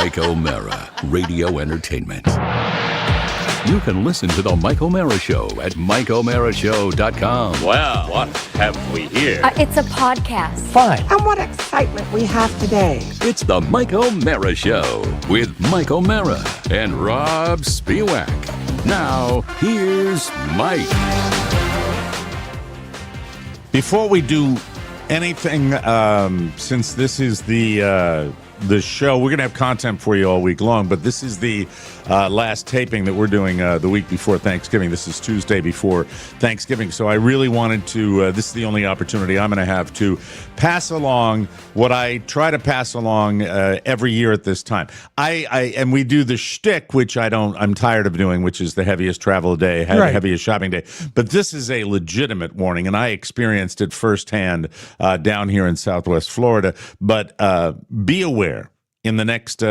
Mike O'Mara, Radio Entertainment. You can listen to The Mike O'Mara Show at MikeO'MaraShow.com. Well, what have we here? It's a podcast. Fine. And what excitement we have today. It's The Mike O'Mara Show with Mike O'Mara and Rob Spiewak. Now, here's Mike. Before we do anything, since this is the show, we're going to have content for you all week long, but this is the last taping that we're doing the week before Thanksgiving. This is Tuesday before Thanksgiving, so I really wanted to, this is the only opportunity I'm going to have to pass along what I try to pass along every year at this time. And we do the shtick, which I'm tired of doing, which is the heaviest travel day, heaviest shopping day. But this is a legitimate warning, and I experienced it firsthand down here in Southwest Florida. But be aware, in the next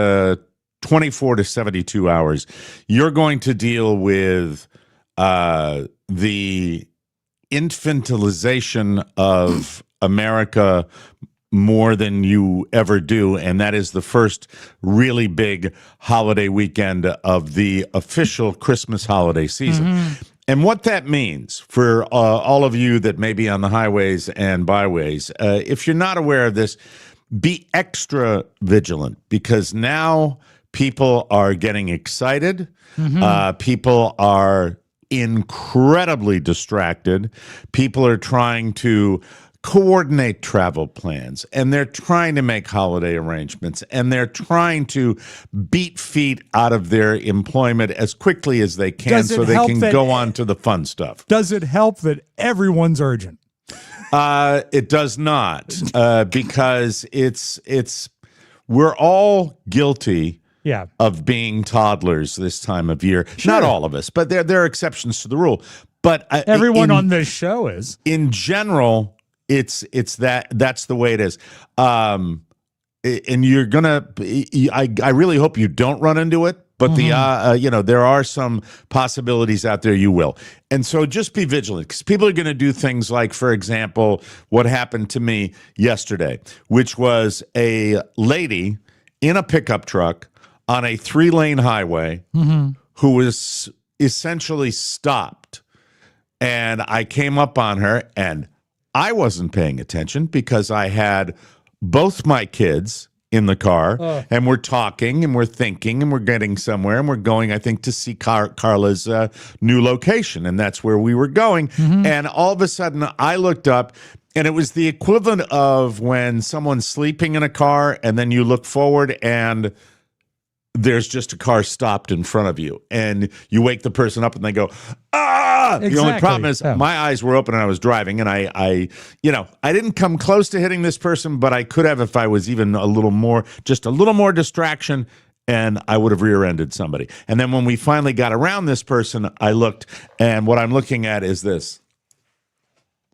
24 to 72 hours, you're going to deal with the infantilization of America more than you ever do, and that is the first really big holiday weekend of the official Christmas holiday season. Mm-hmm. And what that means for all of you that may be on the highways and byways, if you're not aware of this, be extra vigilant, because now people are getting excited. Mm-hmm. People are incredibly distracted. People are trying to coordinate travel plans, and they're trying to make holiday arrangements, and they're trying to beat feet out of their employment as quickly as they can so they can go on to the fun stuff. Does it help that everyone's urgent? It does not, because we're all guilty of being toddlers this time of year. Sure. Not all of us, but there are exceptions to the rule. But everyone on this show is. In general, it's that's the way it is. And you're gonna. I really hope you don't run into it. But there are some possibilities out there you will. And so just be vigilant, because people are going to do things like, for example, what happened to me yesterday, which was a lady in a pickup truck on a 3-lane highway who was essentially stopped. And I came up on her, and I wasn't paying attention because I had both my kids in the car, and we're talking, and we're thinking, and we're getting somewhere, and we're going, I think, to see Carla's new location, and that's where we were going. Mm-hmm. And all of a sudden, I looked up, and it was the equivalent of when someone's sleeping in a car, and then you look forward, and there's just a car stopped in front of you, and you wake the person up, and they go, ah! Exactly. The only problem is my eyes were open and I was driving, and I didn't come close to hitting this person, but I could have if I was even just a little more distraction, and I would have rear-ended somebody. And then when we finally got around this person, I looked, and what I'm looking at is this.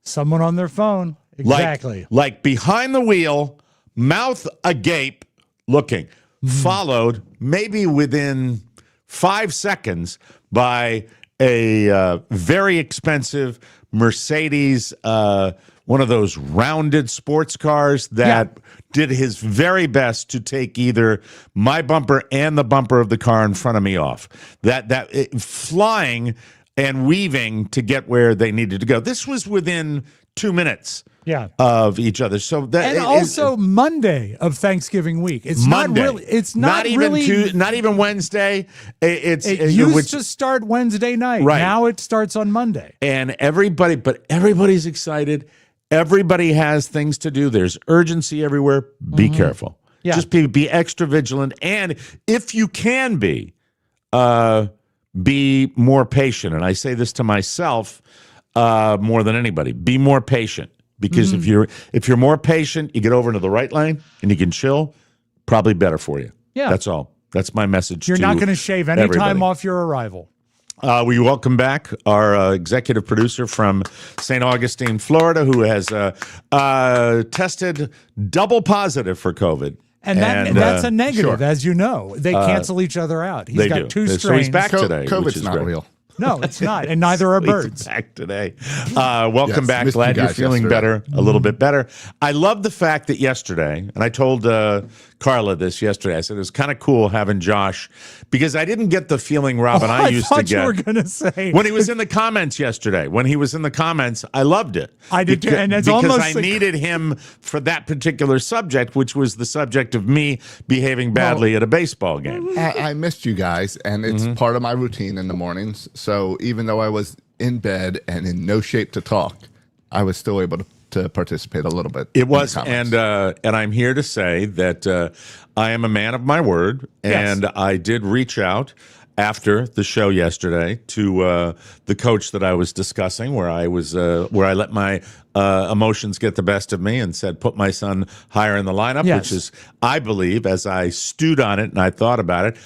Someone on their phone. Exactly. Like behind the wheel, mouth agape, looking. Followed, maybe within 5 seconds, by a very expensive Mercedes, one of those rounded sports cars that did his very best to take either my bumper and the bumper of the car in front of me off. Flying and weaving to get where they needed to go. This was within 2 minutes. Of each other. So that, and also Monday of Thanksgiving week. It's Monday. Not really. It's not really. Not even Wednesday. It used to start Wednesday night. Right. Now it starts on Monday. And everybody's excited. Everybody has things to do. There's urgency everywhere. Be careful. Yeah. Just be extra vigilant. And if you can be more patient. And I say this to myself more than anybody. Be more patient. Because if you're more patient, you get over into the right lane and you can chill, probably better for you. Yeah. That's all. That's my message. You're not going to shave any time off your arrival. We welcome back our executive producer from St. Augustine, Florida, who has tested double positive for COVID. And that's a negative, as you know. They cancel each other out. He's got two strains. So he's back today. COVID's not real. No, it's not, and neither are birds. Back today. Welcome back. Missed Glad you you're guys feeling yesterday. better, a little bit better. I love the fact that yesterday, and I told Carla this yesterday, I said it was kind of cool having Josh, because I didn't get the feeling Rob and I used to get. You were going to say. When he was in the comments yesterday, I loved it. I did too, and it's because almost I like, needed him for that particular subject, which was the subject of me behaving badly at a baseball game. I missed you guys, and it's part of my routine in the mornings. So even though I was in bed and in no shape to talk, I was still able to participate a little bit. It was, and I'm here to say that I am a man of my word, and I did reach out after the show yesterday to the coach that I was discussing, where I let my emotions get the best of me and said, put my son higher in the lineup, which is, I believe, as I stewed on it and I thought about it,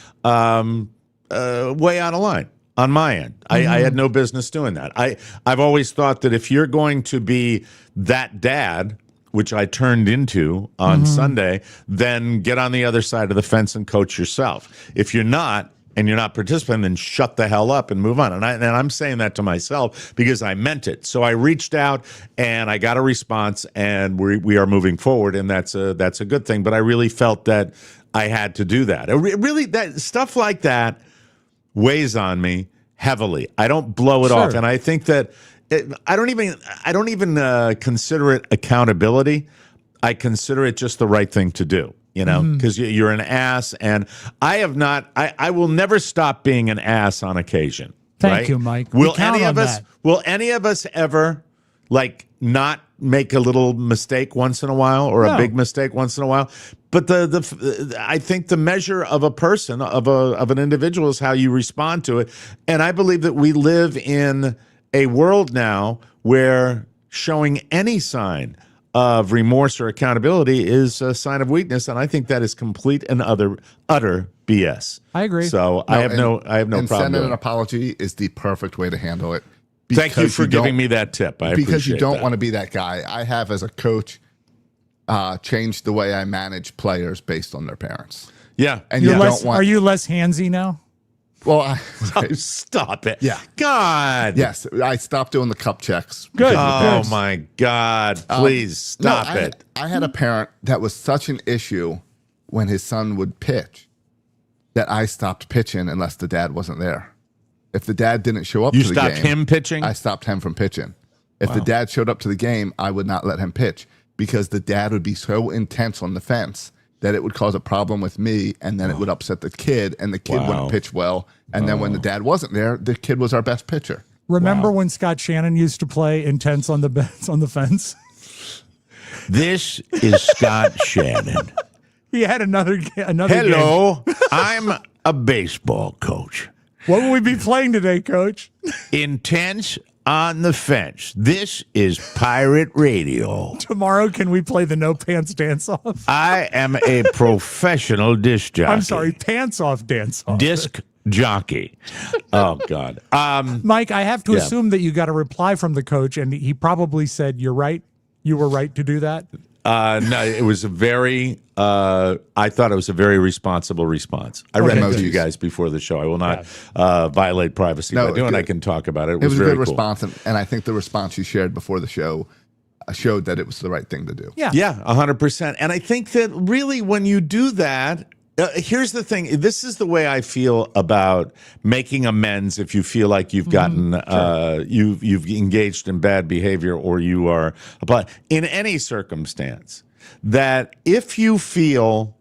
way out of line. On my end, I had no business doing that. I've always thought that if you're going to be that dad, which I turned into on Sunday, then get on the other side of the fence and coach yourself. If you're not, and you're not participating, then shut the hell up and move on. And I'm saying that to myself because I meant it. So I reached out and I got a response, and we are moving forward, and that's a good thing. But I really felt that I had to do that. Really, that stuff like that weighs on me heavily. I don't blow it off, and I think that I don't even consider it accountability. I consider it just the right thing to do. You know, because you're an ass, and I will never stop being an ass on occasion. Thank you, Mike. Will any of us ever like not make a little mistake once in a while, or a big mistake once in a while? But I think the measure of a person, of an individual, is how you respond to it. And I believe that we live in a world now where showing any sign of remorse or accountability is a sign of weakness, and I think that is complete and utter BS. I agree. So I have no problem. Sending an apology is the perfect way to handle it. Thank you for giving me that tip. Because you don't that. want to be that guy. I have, as a coach, changed the way I manage players based on their parents. Yeah, and are you less handsy now? Well, stop it. Yeah. God. Yes, I stopped doing the cup checks. Good. Oh, my God. Please stop it. I had a parent that was such an issue when his son would pitch that I stopped pitching unless the dad wasn't there. If the dad didn't show up to the game. You stopped him pitching? I stopped him from pitching. If the dad showed up to the game, I would not let him pitch because the dad would be so intense on the fence that it would cause a problem with me, and then it would upset the kid, and the kid wouldn't pitch well. And then when the dad wasn't there, the kid was our best pitcher. Remember when Scott Shannon used to play intense on the fence? This is Scott Shannon. He had another Hello, game. I'm a baseball coach. What will we be playing today, Coach? Intense on the fence. This is Pirate Radio. Tomorrow, can we play the no pants dance off? I am a professional disc jockey. I'm sorry, pants off dance off. Disc jockey. Oh, God. Mike, I have to assume that you got a reply from the coach, and he probably said, "You're right. You were right to do that." No, it was a very, I thought it was a very responsible response. I read it to you guys before the show. I will not violate privacy by doing it. I can talk about it. It was a very good cool. response, and I think the response you shared before the show showed that it was the right thing to do. Yeah, 100%. And I think that really when you do that, here's the thing. This is the way I feel about making amends if you feel like you've gotten, you've engaged in bad behavior, or you are, but in any circumstance, that if you feel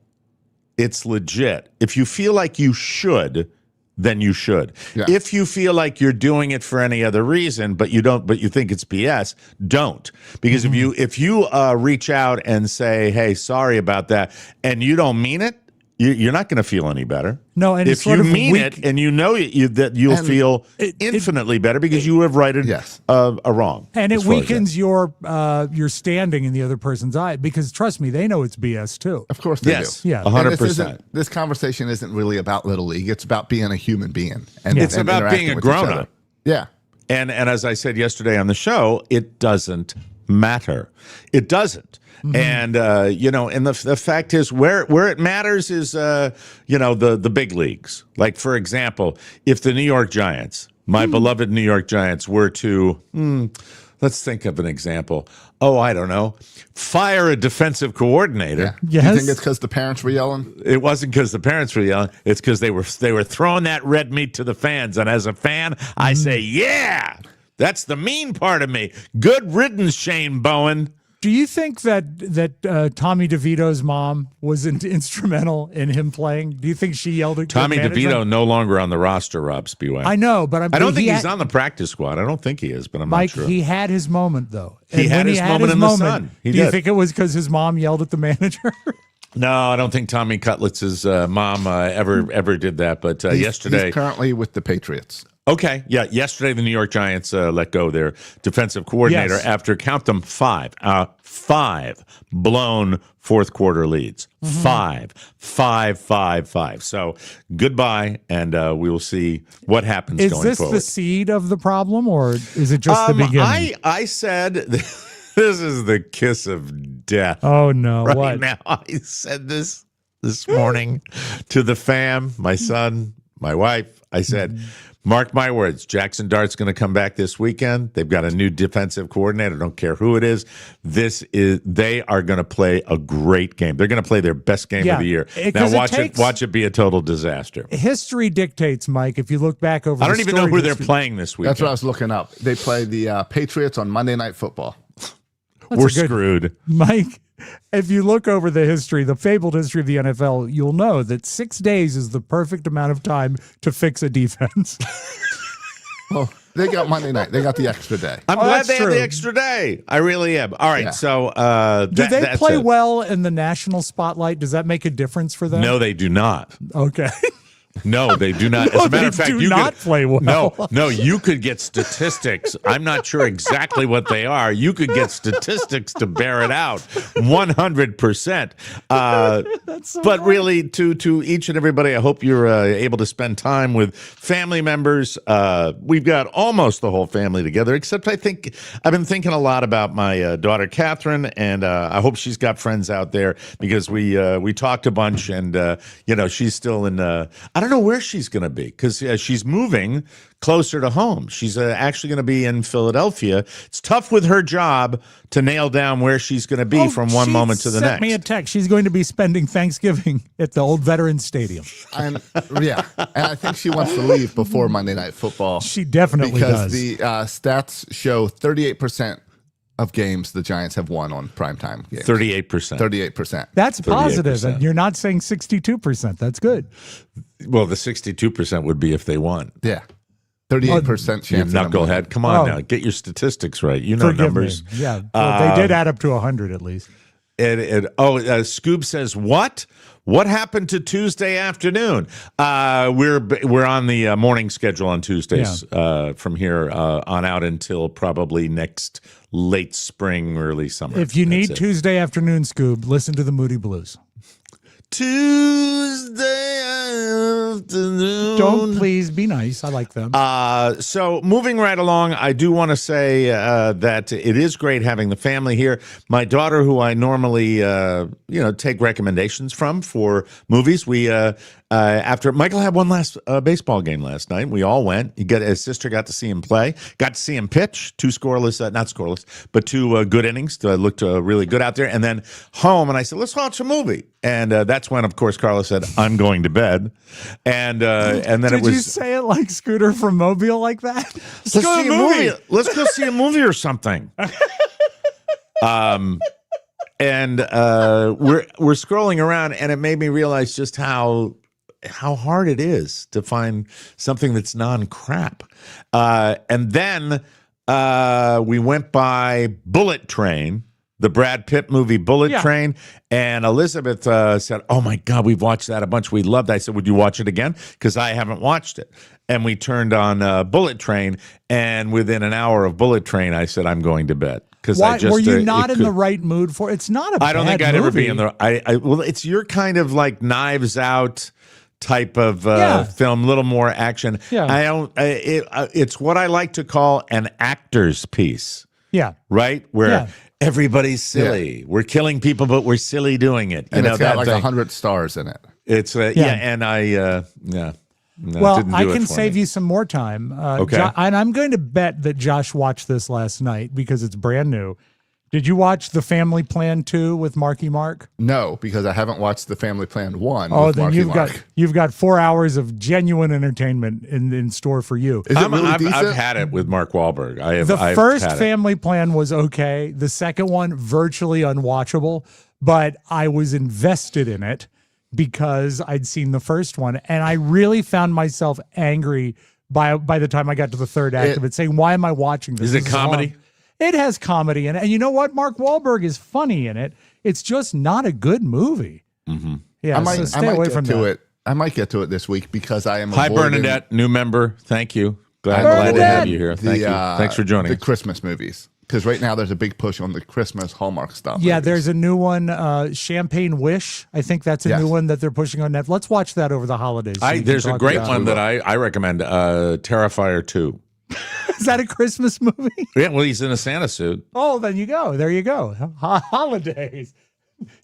it's legit, if you feel like you should, then you should. Yeah. If you feel like you're doing it for any other reason, but you don't, but you think it's BS, don't. Because if you reach out and say, "Hey, sorry about that," and you don't mean it, you're not going to feel any better. No, and if you mean it, and you know that you'll feel infinitely better because you have righted a wrong. And it weakens your standing in the other person's eye, because trust me, they know it's BS too. Of course they do. Yeah, 100%. This conversation isn't really about Little League. It's about being a human being. And it's about being a grown-up. Yeah. And as I said yesterday on the show, it doesn't matter. It doesn't. And and the fact is, where it matters is the big leagues. Like, for example, if the New York Giants my beloved New York Giants were to, let's think of an example. Oh, I don't know. Fire a defensive coordinator. Yeah. Do you think it's because the parents were yelling? It wasn't because the parents were yelling. It's because they were throwing that red meat to the fans. And as a fan, I say, yeah, that's the mean part of me. Good riddance, Shane Bowen. Do you think that Tommy DeVito's mom was instrumental in him playing? Do you think she yelled at Tommy DeVito no longer on the roster, Rob Spiewak. I know, but I don't think he's on the practice squad. I don't think he is, but I'm Mike, not sure. he had his moment, though. He had his moment in the sun. Do you think it was because his mom yelled at the manager? No, I don't think Tommy Cutlitz's mom ever did that. But yesterday, he's currently with the Patriots. Okay, yeah. Yesterday, the New York Giants let go their defensive coordinator after, count them, five blown fourth quarter leads. Five. So goodbye, and we will see what happens going forward. Is this the seed of the problem, or is it just the beginning? I said this is the kiss of death. Oh no! Right what? Now, I said this morning to the fam, my son, my wife. I said, mark my words, Jackson Dart's going to come back this weekend. They've got a new defensive coordinator. I don't care who it is. They are going to play a great game. They're going to play their best game of the year. Now watch it be a total disaster. History dictates, Mike. If you look back over, I don't even know who they're playing this weekend. That's what I was looking up. They play the Patriots on Monday Night Football. We're screwed, Mike. If you look over the history, the fabled history of the NFL, you'll know that 6 days is the perfect amount of time to fix a defense. Well, they got Monday night. They got the extra day. I'm glad they have the extra day. I really am. All right, so do they play well in the national spotlight? Does that make a difference for them? No, they do not. Okay. No, they do not. No, As a matter of fact, you could play well. No, you could get statistics. I'm not sure exactly what they are. You could get statistics to bear it out, 100%. But really, to each and everybody, I hope you're able to spend time with family members. We've got almost the whole family together, except I've been thinking a lot about my daughter Catherine, and I hope she's got friends out there because we talked a bunch, and she's still in. I don't know where she's going to be because she's moving closer to home. She's actually going to be in Philadelphia. It's tough with her job to nail down where she's going to be from one moment to the next. Sent me a text. She's going to be spending Thanksgiving at the old Veterans Stadium. And I think she wants to leave before Monday Night Football. She definitely does. Because the stats show 38% of games the Giants have won on primetime games. 38%. 38%. That's positive, and you're not saying 62%. That's good. Well, the 62% would be if they won. Yeah. 38% chance. You knucklehead. Come on now. Get your statistics right. You know numbers. Me. Yeah. Well, they did add up to 100 at least. Scoob says, what? What happened to Tuesday afternoon? We're on the morning schedule on Tuesdays from here on out until probably next late spring, early summer. If you need Tuesday afternoon, Scoob, listen to the Moody Blues. Tuesday afternoon. Don't please be nice. I like them. So moving right along, I do want to say that it is great having the family here. My daughter, who I normally take recommendations from for movies, we after Michael had one last baseball game last night, we all went. His sister got to see him play, got to see him pitch, two scoreless, not scoreless, but two good innings. Looked really good out there, and then home. And I said, let's watch a movie. And that's when, of course, Carla said, I'm going to bed. And then Did you say it like Scooter from Mobile like that? Let's see a movie. Let's go see a movie or something. And we're scrolling around, and it made me realize just how hard it is to find something that's non-crap. And then we went by Bullet Train, the Brad Pitt movie Bullet Train, and Elizabeth said, oh, my God, we've watched that a bunch. We loved that. I said, would you watch it again? Because I haven't watched it. And we turned on Bullet Train, and within an hour of Bullet Train, I said, I'm going to bed. Why, were you not in the right mood for it? It's not a bad I don't think I'd movie. ever be in the well, it's your kind of like Knives Out type of film, a little more action. Yeah. It's what I like to call an actor's piece. Yeah. Right? Where everybody's silly. We're killing people, but we're silly doing it. And it's got like 100 stars in it. It's and No, Well, didn't do I it can for save me. you some more time. Okay. And I'm going to bet that Josh watched this last night because it's brand new. Did you watch The Family Plan 2 with Marky Mark? No, because I haven't watched The Family Plan 1 Oh, with then Marky you've Mark. got 4 hours of genuine entertainment in store for you. Is it really I've decent? had it with Mark Wahlberg. I've First had it. Family Plan was okay. The second one, virtually unwatchable, but I was invested in it because I'd seen the first one, and I really found myself angry by the time I got to the third act of it, saying, "Why am I watching this? Is it This comedy? long." It has comedy in it, and you know what? Mark Wahlberg is funny in it. It's just not a good movie. Mm-hmm. Yeah, so stay away from that. I might get to it this week because I am. Hi, avoiding Bernadette, new member. Thank you. Glad to Bernadette! have you here. Thank you. Thanks for joining the us. Christmas movies. Because right now there's a big push on the Christmas Hallmark stuff. Yeah, movies. there's a new one, Champagne Wish. I think that's a Yes. new one that they're pushing on Netflix. Let's watch that over the holidays. so we can There's a talk great about it. one that I recommend, Terrifier 2. Is that a Christmas movie? Yeah, well, he's in a Santa suit. Oh, then you go. There you go. Holidays.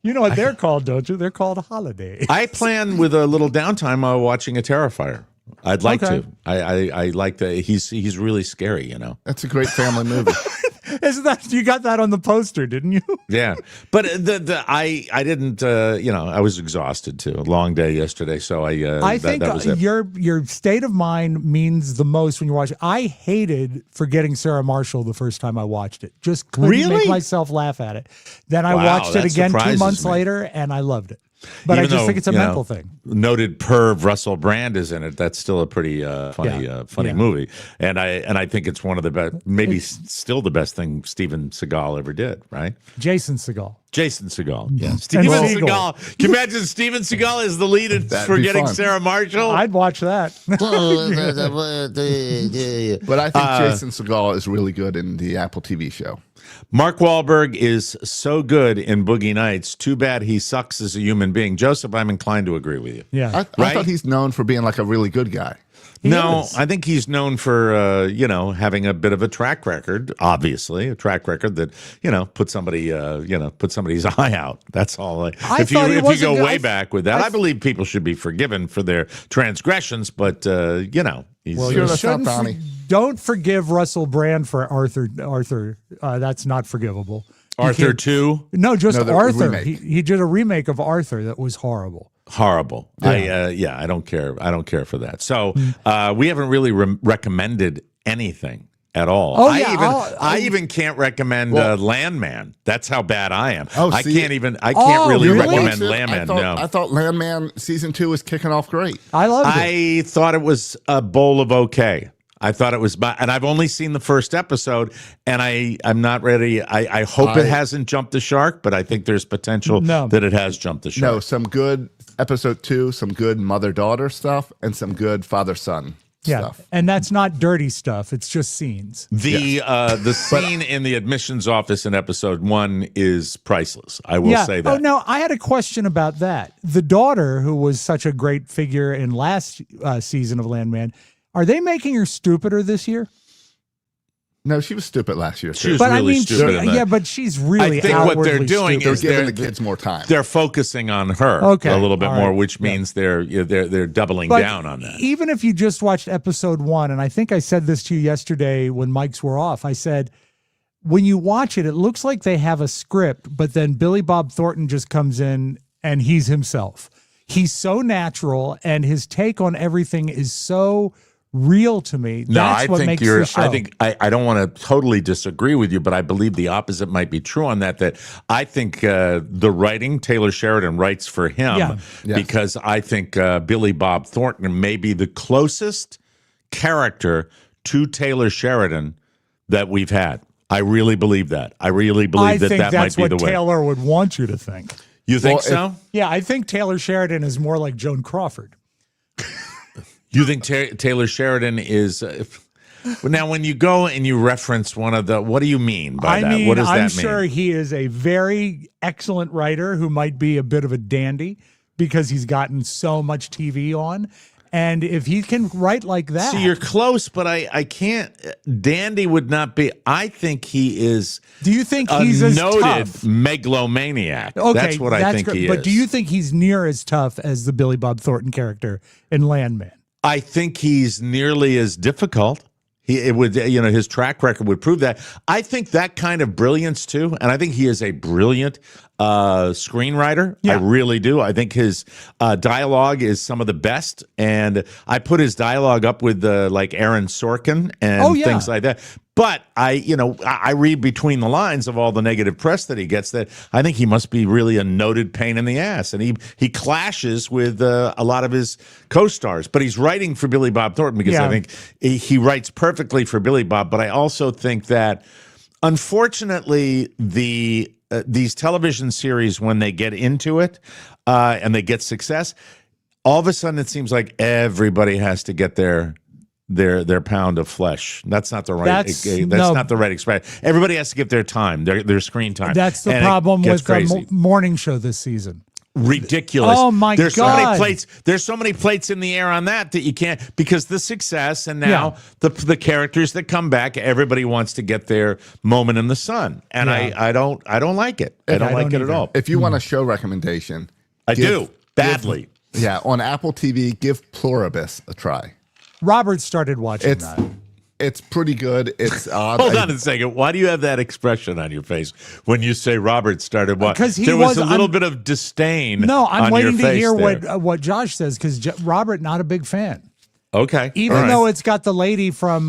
You know what they're called, don't you? They're called holidays. I plan with a little downtime watching a Terrifier. I'd like Okay. to. I like that. He's really scary, you know. That's a great family movie. Isn't that you got that on the poster, didn't you? Yeah, but I didn't. I was exhausted too. A long day yesterday, so I think that was it. your state of mind means the most when you watch it. I hated Forgetting Sarah Marshall the first time I watched it. Just couldn't Really? make myself laugh at it. Then I Wow, watched it that again 2 surprises months me. later, and I loved it. But I Even just though, think it's a you know, mental thing. Noted perv Russell Brand is in it. That's still a pretty funny Yeah. movie, and I think it's one of the best, maybe still the best thing Steven Seagal ever did. Right, Jason Segel. Jason Seagal. Yeah, Steven Seagal. Seagal. Can you imagine Steven Seagal as the lead in That'd be Forgetting fun. Sarah Marshall? I'd watch that. But I think Jason Segel is really good in the Apple TV show. Mark Wahlberg is so good in Boogie Nights. Too bad he sucks as a human being. Joseph, I'm inclined to agree with you. Yeah. I Right? thought he's known for being like a really good guy. No, is. I think he's known for having a bit of a track record. Obviously, a track record that put somebody's eye out. That's all. If you thought he go wasn't good. way back with that, I believe people should be forgiven for their transgressions. But he's Well, Sure, you that's not shouldn't. Donnie. Don't forgive Russell Brand for Arthur. That's not forgivable. You Arthur can't- 2. No, just No, the Arthur. remake. He did a remake of Arthur that was horrible. Horrible. I don't care. I don't care for that. So we haven't really recommended anything at all. Oh, I yeah, even can't recommend Landman. That's how bad I am. Oh, I see- can't Oh, really really? recommend I Landman. thought, No. I thought Landman season 2 was kicking off great. I loved it. I thought it was a bowl of okay. I thought it was, and I've only seen the first episode, and I'm not ready. I hope it hasn't jumped the shark, but I think there's potential No. that it has jumped the shark. No, some good episode 2, some good mother-daughter stuff, and some good father-son stuff. And that's not dirty stuff. It's just scenes. The scene in the admissions office in episode 1 is priceless. I will say that. Oh, no, I had a question about that. The daughter, who was such a great figure in last season of Landman, are they making her stupider this year? No, she was stupid last year. She Too. was But really I mean, stupid in that. yeah, but she's really I think what they're outwardly doing stupid. They're is giving the they're- kids more time. They're focusing on her Okay, a little bit all more, right. which means they're doubling But down on that. Even if you just watched episode 1, and I think I said this to you yesterday when mics were off, I said, when you watch it, it looks like they have a script, but then Billy Bob Thornton just comes in and he's himself. He's so natural, and his take on everything is so real to me. No, That's I what think makes you're. the show. I think I don't want to totally disagree with you, but I believe the opposite might be true on that. That I think the writing Taylor Sheridan writes for him Yeah. Yes. because I think Billy Bob Thornton may be the closest character to Taylor Sheridan that we've had. I really believe that. I really I believe that think that that's might be what the way. Taylor would want you to think. You think Well, so? Yeah, I think Taylor Sheridan is more like Joan Crawford. You think Taylor Sheridan is? Now, when you go and you reference one of the, what do you mean by that? mean, What does that I'm mean? sure he is a very excellent writer who might be a bit of a dandy because he's gotten so much TV on. And if he can write like that, See, you're close, but I can't. Dandy would not be. I think he is. do you think A he's as noted tough? megalomaniac. Okay, that's what I think great. he But is. do you think he's near as tough as the Billy Bob Thornton character in Landman? I think he's nearly as difficult. It would, his track record would prove that. I think that kind of brilliance too, and I think he is a brilliant screenwriter. Yeah. I really do. I think his dialogue is some of the best, and I put his dialogue up with like Aaron Sorkin and things like that. But I read between the lines of all the negative press that he gets that I think he must be really a noted pain in the ass, and he clashes with a lot of his co-stars. But he's writing for Billy Bob Thornton because I think he writes perfectly for Billy Bob. But I also think that unfortunately these television series, when they get into it and they get success, all of a sudden it seems like everybody has to get their pound of flesh. That's not the right. That's not the right expression. Everybody has to get their time, their screen time. That's the problem with the morning show this season. Ridiculous. Oh my God. So many plates. There's so many plates in the air on that you can't, because the success and now the characters that come back, everybody wants to get their moment in the sun, and I don't like it. I don't like it at all. If you want a show recommendation, I do badly. On Apple TV, give Pluribus a try. Robert started watching that. It's pretty good. It's odd. Hold on a second. Why do you have that expression on your face when you say Robert started watching? Because there was a little bit of disdain. No, I'm waiting to hear there. what Josh says, because Robert, not a big fan. Okay, even though it's got the lady from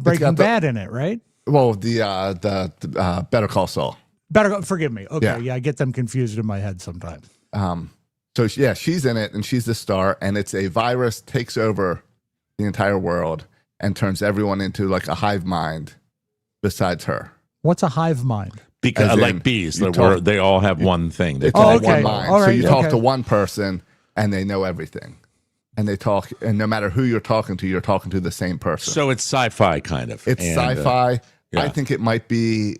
Breaking Bad in it, right? Well, the Better Call Saul. Forgive me. Okay, yeah, I get them confused in my head sometimes. So she's in it, and she's the star, and it's a virus takes over the entire world and turns everyone into like a hive mind besides her. What's a hive mind? Because like bees, they all have one thing. They talk okay. one mind. All right, so you talk to one person and they know everything. And they talk, and no matter who you're talking to the same person. So it's sci-fi kind of. It's sci-fi. I think it might be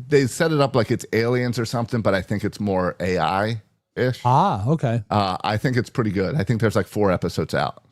they set it up like it's aliens or something, but I think it's more AI-ish. Ah, okay. I think it's pretty good. I think there's like 4 episodes out.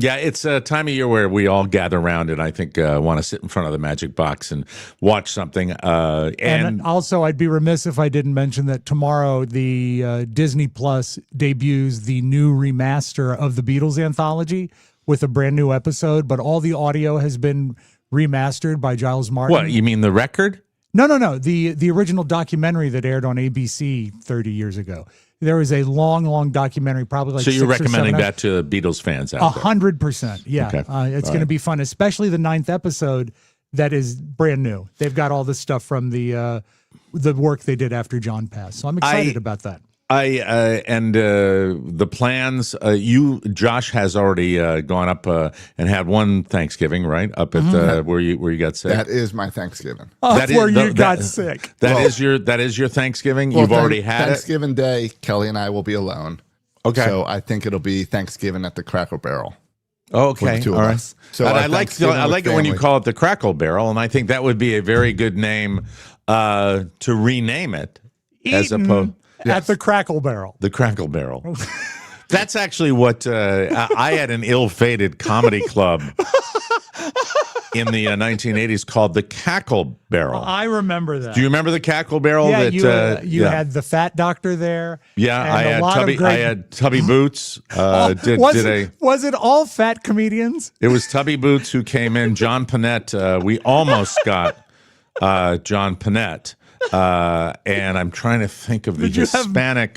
Yeah, it's a time of year where we all gather around and I think want to sit in front of the Magic Box and watch something. And also, I'd be remiss if I didn't mention that tomorrow the Disney Plus debuts the new remaster of the Beatles anthology with a brand new episode, but all the audio has been remastered by Giles Martin. What, you mean the record? No. The original documentary that aired on ABC 30 years ago. There was a long documentary, probably like 6 or 7 So you're recommending that to Beatles fans out there? 100%. Yeah. Okay. It's going to be fun, especially the 9th episode that is brand new. They've got all the stuff from the work they did after John passed. So I'm excited about that. The plans, Josh has already gone up and had one Thanksgiving, right? Up at where you got sick. That is my Thanksgiving. You got sick. That is your Thanksgiving. You've already had Thanksgiving Day. Kelly and I will be alone. Okay. So I think it'll be Thanksgiving at the Crackle Barrel. Okay, the two all of right. us. So I like it when you call it the Crackle Barrel, and I think that would be a very good name to rename it as opposed. At the Crackle Barrel. The Crackle Barrel. That's actually what I had an ill-fated comedy club in the 1980s called the Cackle Barrel. I remember that. Do you remember the Cackle Barrel? Yeah, you had the fat doctor there. Yeah, I had Tubby Boots. Was it all fat comedians? It was Tubby Boots who came in. John Panette. We almost got John Panette. And I'm trying to think of the Hispanic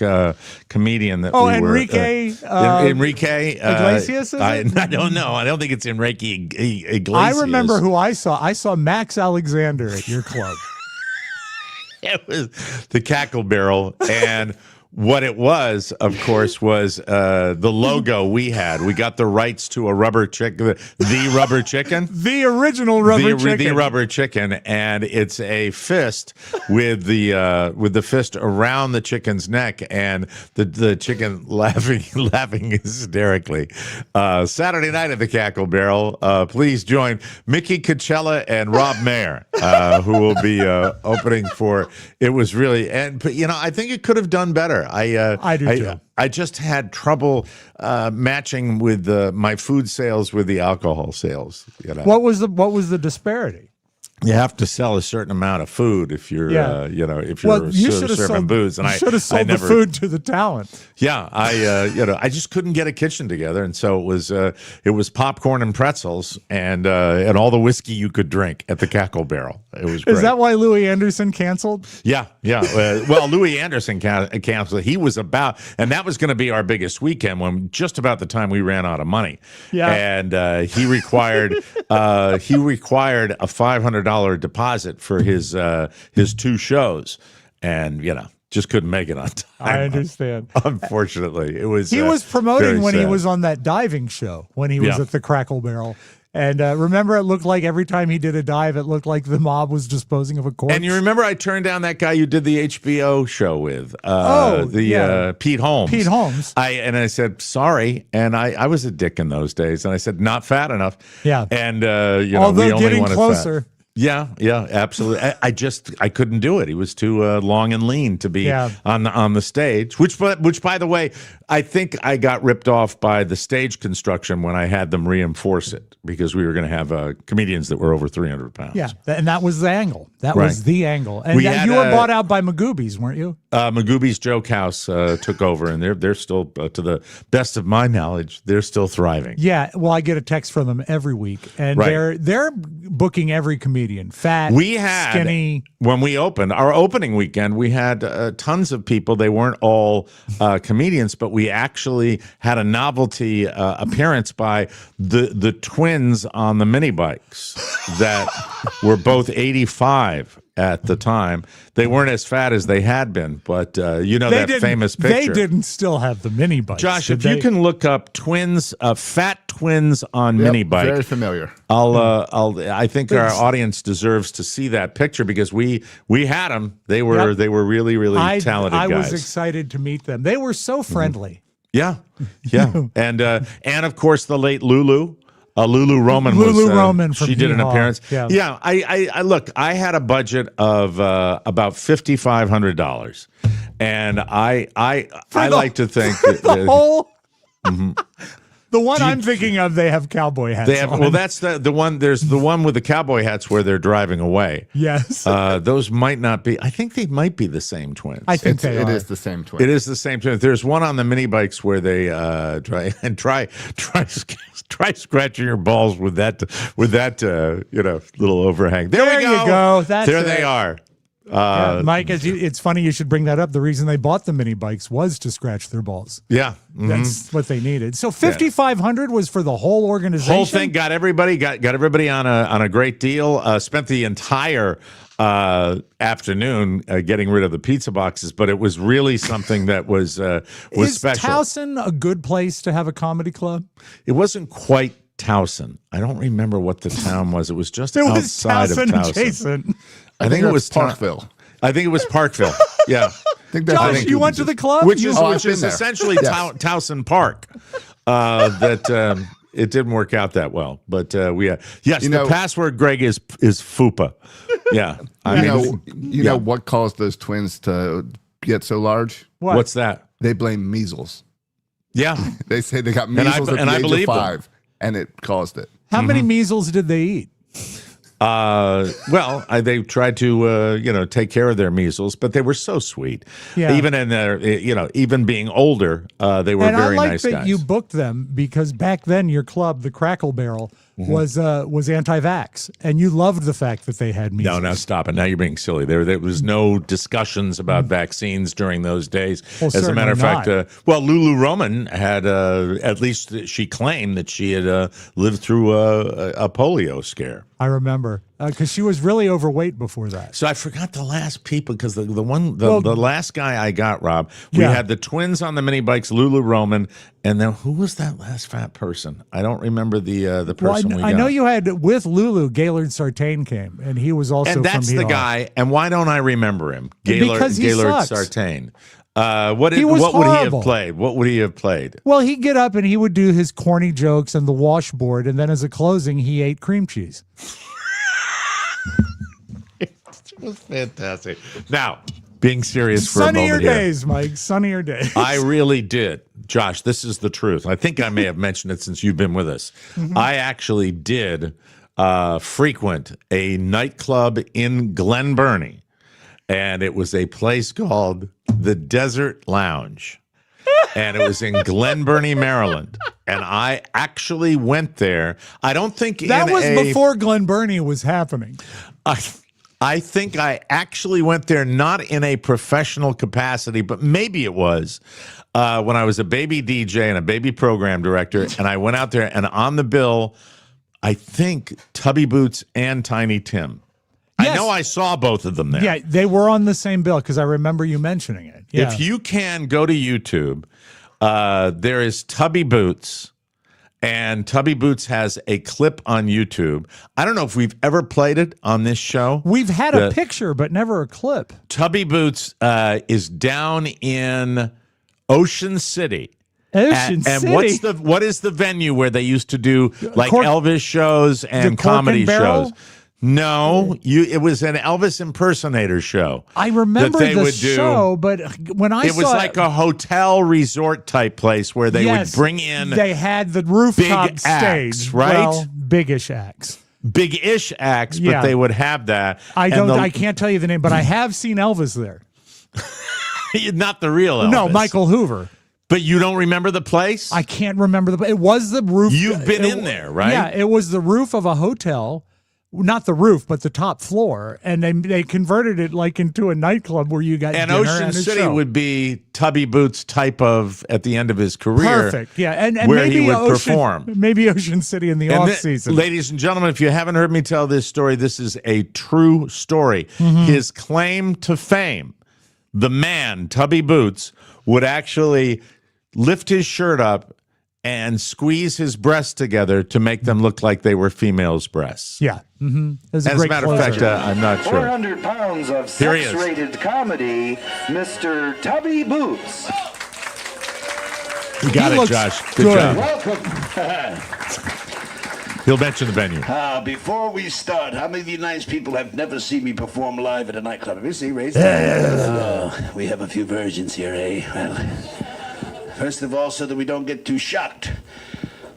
comedian that we were. Enrique. Enrique Iglesias, is it? I don't know. I don't think it's Enrique Iglesias. I remember who I saw. I saw Max Alexander at your club. It was the Cackle Barrel. And what it was, of course, was the logo we had. We got the rights to a rubber chicken, the rubber chicken. The original rubber chicken. The rubber chicken, and it's a fist with the fist around the chicken's neck, and the chicken laughing hysterically. Saturday night at the Cackle Barrel. Please join Mickey Coachella and Rob Mayer, who will be opening for. It was really, but I think it could have done better. I do too. I just had trouble matching with my food sales with the alcohol sales. What was the disparity? You have to sell a certain amount of food if you're, if Well, you're you should have serving sold, booze. And I should have sold never, the food to the talent. Yeah, I just couldn't get a kitchen together, and so it was popcorn and pretzels and all the whiskey you could drink at the Crackle Barrel. It was great. Is that why Louis Anderson canceled? Yeah. Well, Louis Anderson canceled. He was about, and that was going to be our biggest weekend when just about the time we ran out of money. Yeah, and he required a $500 deposit for his 2 shows, and just couldn't make it on time. I understand. Unfortunately, it was. He was promoting when he sad. was on that diving show when he was at the Crackle Barrel. And remember, it looked like every time he did a dive, it looked like the mob was disposing of a corpse. And you remember I turned down that guy you did the HBO show with, Pete Holmes. Pete Holmes. I said, sorry. And I was a dick in those days. And I said, not fat enough. Yeah. And, although we only getting wanted closer. Fat. Yeah, absolutely. I couldn't do it. He was too long and lean to be on the stage. Which by the way, I think I got ripped off by the stage construction when I had them reinforce it because we were going to have comedians that were over 300 pounds. Yeah, and that was the angle. That was the angle. And you were bought out by Magoobies, weren't you? Magoobies Joke House took over, and they're still, to the best of my knowledge, they're still thriving. Yeah, well, I get a text from them every week, and they're booking every comedian, fat, skinny. When we opened, our opening weekend, we had tons of people. They weren't all comedians, but we actually had a novelty appearance by the twins on the mini bikes that were both 85 at the time. They weren't as fat as they had been, but that famous picture. They didn't still have the mini bikes. Josh, if you can look up twins, fat twins on mini bike. Very familiar. I think our audience deserves to see that picture because we had them. They were really, really talented guys. I was excited to meet them. They were so friendly. Yeah. And of course the late Lulu. Lulu Roman Roman from she did an Hee-Haw. appearance. Yeah. I look, I had a budget of about $5,500, and I like to think that the whole. The one I'm thinking of, they have cowboy hats. They have, on. well, that's the one. There's the one with the cowboy hats where they're driving away. Yes, those might not be. I think they might be the same twins. I think it is the same twin. It is the same twin. There's one on the mini bikes where they try scratching your balls with that little overhang. There we go. You go. That's there they are. Mike, it's funny you should bring that up. The reason they bought the mini bikes was to scratch their balls. Yeah, that's what they needed. So $5,500 was for the whole organization. Whole thing got everybody on a great deal. Spent the entire afternoon getting rid of the pizza boxes, but it was really something that was special. Is Towson a good place to have a comedy club? It wasn't quite Towson. I don't remember what the town was. It was just outside of Towson. Adjacent. I think it was Parkville. I think it was Parkville. Yeah. Josh, you went to the club? Which is essentially Towson Park. It didn't work out that well. But the password, Greg, is FUPA. Yeah. You know what caused those twins to get so large? What's that? They blame measles. Yeah. They say they got measles at the age of 5, and it caused it. How many measles did they eat? They tried to, take care of their measles, but they were so sweet. Yeah. Even in their, even being older, they were very nice guys. And I like that you booked them because back then your club, the Crackle Barrel, was anti-vax, and you loved the fact that they had measles. No, stop it. Now you're being silly. There was no discussions about vaccines during those days. Well, as a matter of fact, not. Lulu Roman had, at least she claimed that she had lived through a polio scare. I remember because she was really overweight before that. So I forgot the last people because the last guy I got, Rob, we had the twins on the mini bikes, Lulu Roman, and then who was that last fat person? I don't remember the person we got. I know you had with Lulu, Gaylord Sartain came, and he was also and that's from the guy. And why don't I remember him? Gaylord Sartain. What would he have played? What would he have played? Well, he'd get up and he would do his corny jokes and the washboard, and then as a closing, he ate cream cheese. It was fantastic. Now, being serious for a moment Sunnier days, Mike. Sunnier days. I really did. Josh, this is the truth. I think I may have mentioned it since you've been with us. I actually did frequent a nightclub in Glen Burnie, and it was a place called the Desert Lounge. And it was in Glen Burnie, Maryland. And I actually went there. I don't think that was before Glen Burnie was happening. I think I actually went there not in a professional capacity, but maybe it was when I was a baby DJ and a baby program director. And I went out there, and on the bill, I think Tubby Boots and Tiny Tim. Yes. I know I saw both of them there. Yeah, they were on the same bill because I remember you mentioning it. Yeah. If you can go to YouTube, there is Tubby Boots, and Tubby Boots has a clip on YouTube. I don't know if we've ever played it on this show. We've had a picture, but never a clip. Tubby Boots is down in Ocean City. City. And what is the venue where they used to do like Elvis shows and comedy shows? No, it was an Elvis impersonator show. I remember the show, but when I saw it was like a hotel resort type place where they would bring in. They had the rooftop stage, acts, right? Well, big-ish acts. Big-ish acts, but they would have that. I can't tell you the name, but I have seen Elvis there. Not the real Elvis. No, Michael Hoover. But you don't remember the place? I can't remember it was the roof. You've been in there, right? Yeah, it was the roof of a hotel. Not the roof, but the top floor, and they converted it like into a nightclub where you got dinner Ocean and a City show. would be Tubby Boots' type of at the end of his career. Perfect, yeah, and where maybe he would perform. Maybe Ocean City in the off season. Ladies and gentlemen, if you haven't heard me tell this story, this is a true story. His claim to fame, the man Tubby Boots would actually lift his shirt up and squeeze his breasts together to make them look like they were females' breasts. Yeah. As a matter of fact, I'm not sure. 400 pounds of sex-rated comedy, Mr. Tubby Boots. You got it, Josh. Good job. Welcome. He'll mention the venue. Before we start, how many of you nice people have never seen me perform live at a nightclub? Have you seen Race? We have a few virgins here, eh? Well, first of all, so that we don't get too shocked,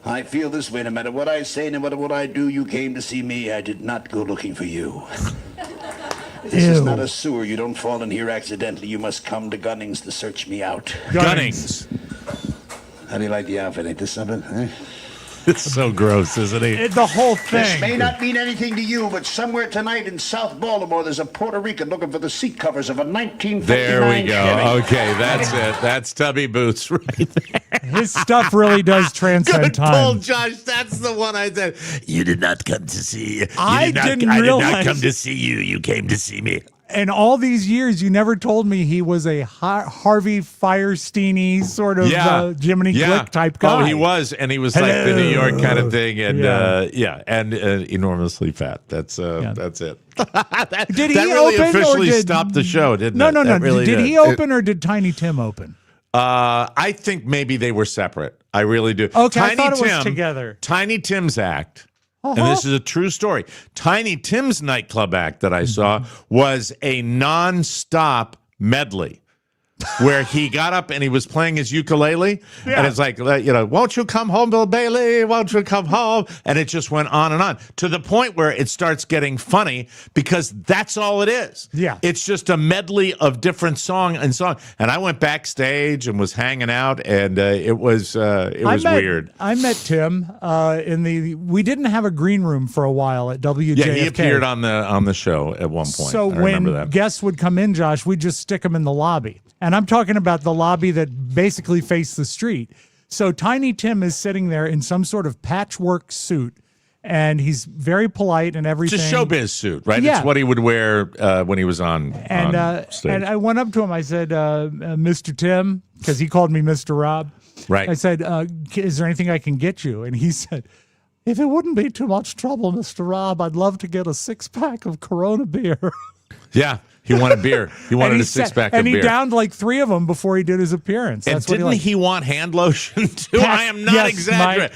I feel this way. No matter what I say, no matter what I do, you came to see me. I did not go looking for you. This is not a sewer. You don't fall in here accidentally. You must come to Gunnings to search me out. Gunnings. How do you like the outfit? Ain't this something? Eh? It's so gross, isn't he? The whole thing. This may not mean anything to you, but somewhere tonight in South Baltimore, there's a Puerto Rican looking for the seat covers of a 1959 There we go. Chevy. Okay, that's it. That's Tubby Boots right there. His stuff really does transcend Good time. pull, Josh. That's the one I said. You did not come to see. I did not come to see you. You came to see me. And all these years, you never told me he was a Harvey Firestein-y sort of Jiminy Glick type guy. Oh, he was, and he was like the New York kind of thing, and and enormously fat. That's it. Did he that really open officially or did, stopped the show, didn't no, it? No, no, really did he open or did Tiny Tim open? I think maybe they were separate. I really do. Okay, I thought it was together. Tiny Tim's act. And this is a true story. Tiny Tim's nightclub act that I saw was a non-stop medley where he got up and he was playing his ukulele. And it's like, won't you come home, Bill Bailey? Won't you come home? And it just went on and on to the point where it starts getting funny because that's all it is. Yeah. It's just a medley of different song. And I went backstage and was hanging out, and it was weird. I met Tim we didn't have a green room for a while at WJFK. Yeah, he appeared on the show at one point. So when guests would come in, Josh, we'd just stick them in the lobby. And I'm talking about the lobby that basically faced the street. So Tiny Tim is sitting there in some sort of patchwork suit, and he's very polite and everything. It's a showbiz suit, right? Yeah. It's what he would wear when he was on stage. And I went up to him. I said, Mr. Tim, because he called me Mr. Rob. Right. I said, is there anything I can get you? And he said, if it wouldn't be too much trouble, Mr. Rob, I'd love to get a 6-pack of Corona beer. Yeah. He wanted beer. He wanted a 6-pack of beer. And he downed like 3 of them before he did his appearance. And didn't he want hand lotion too? I am not exaggerating.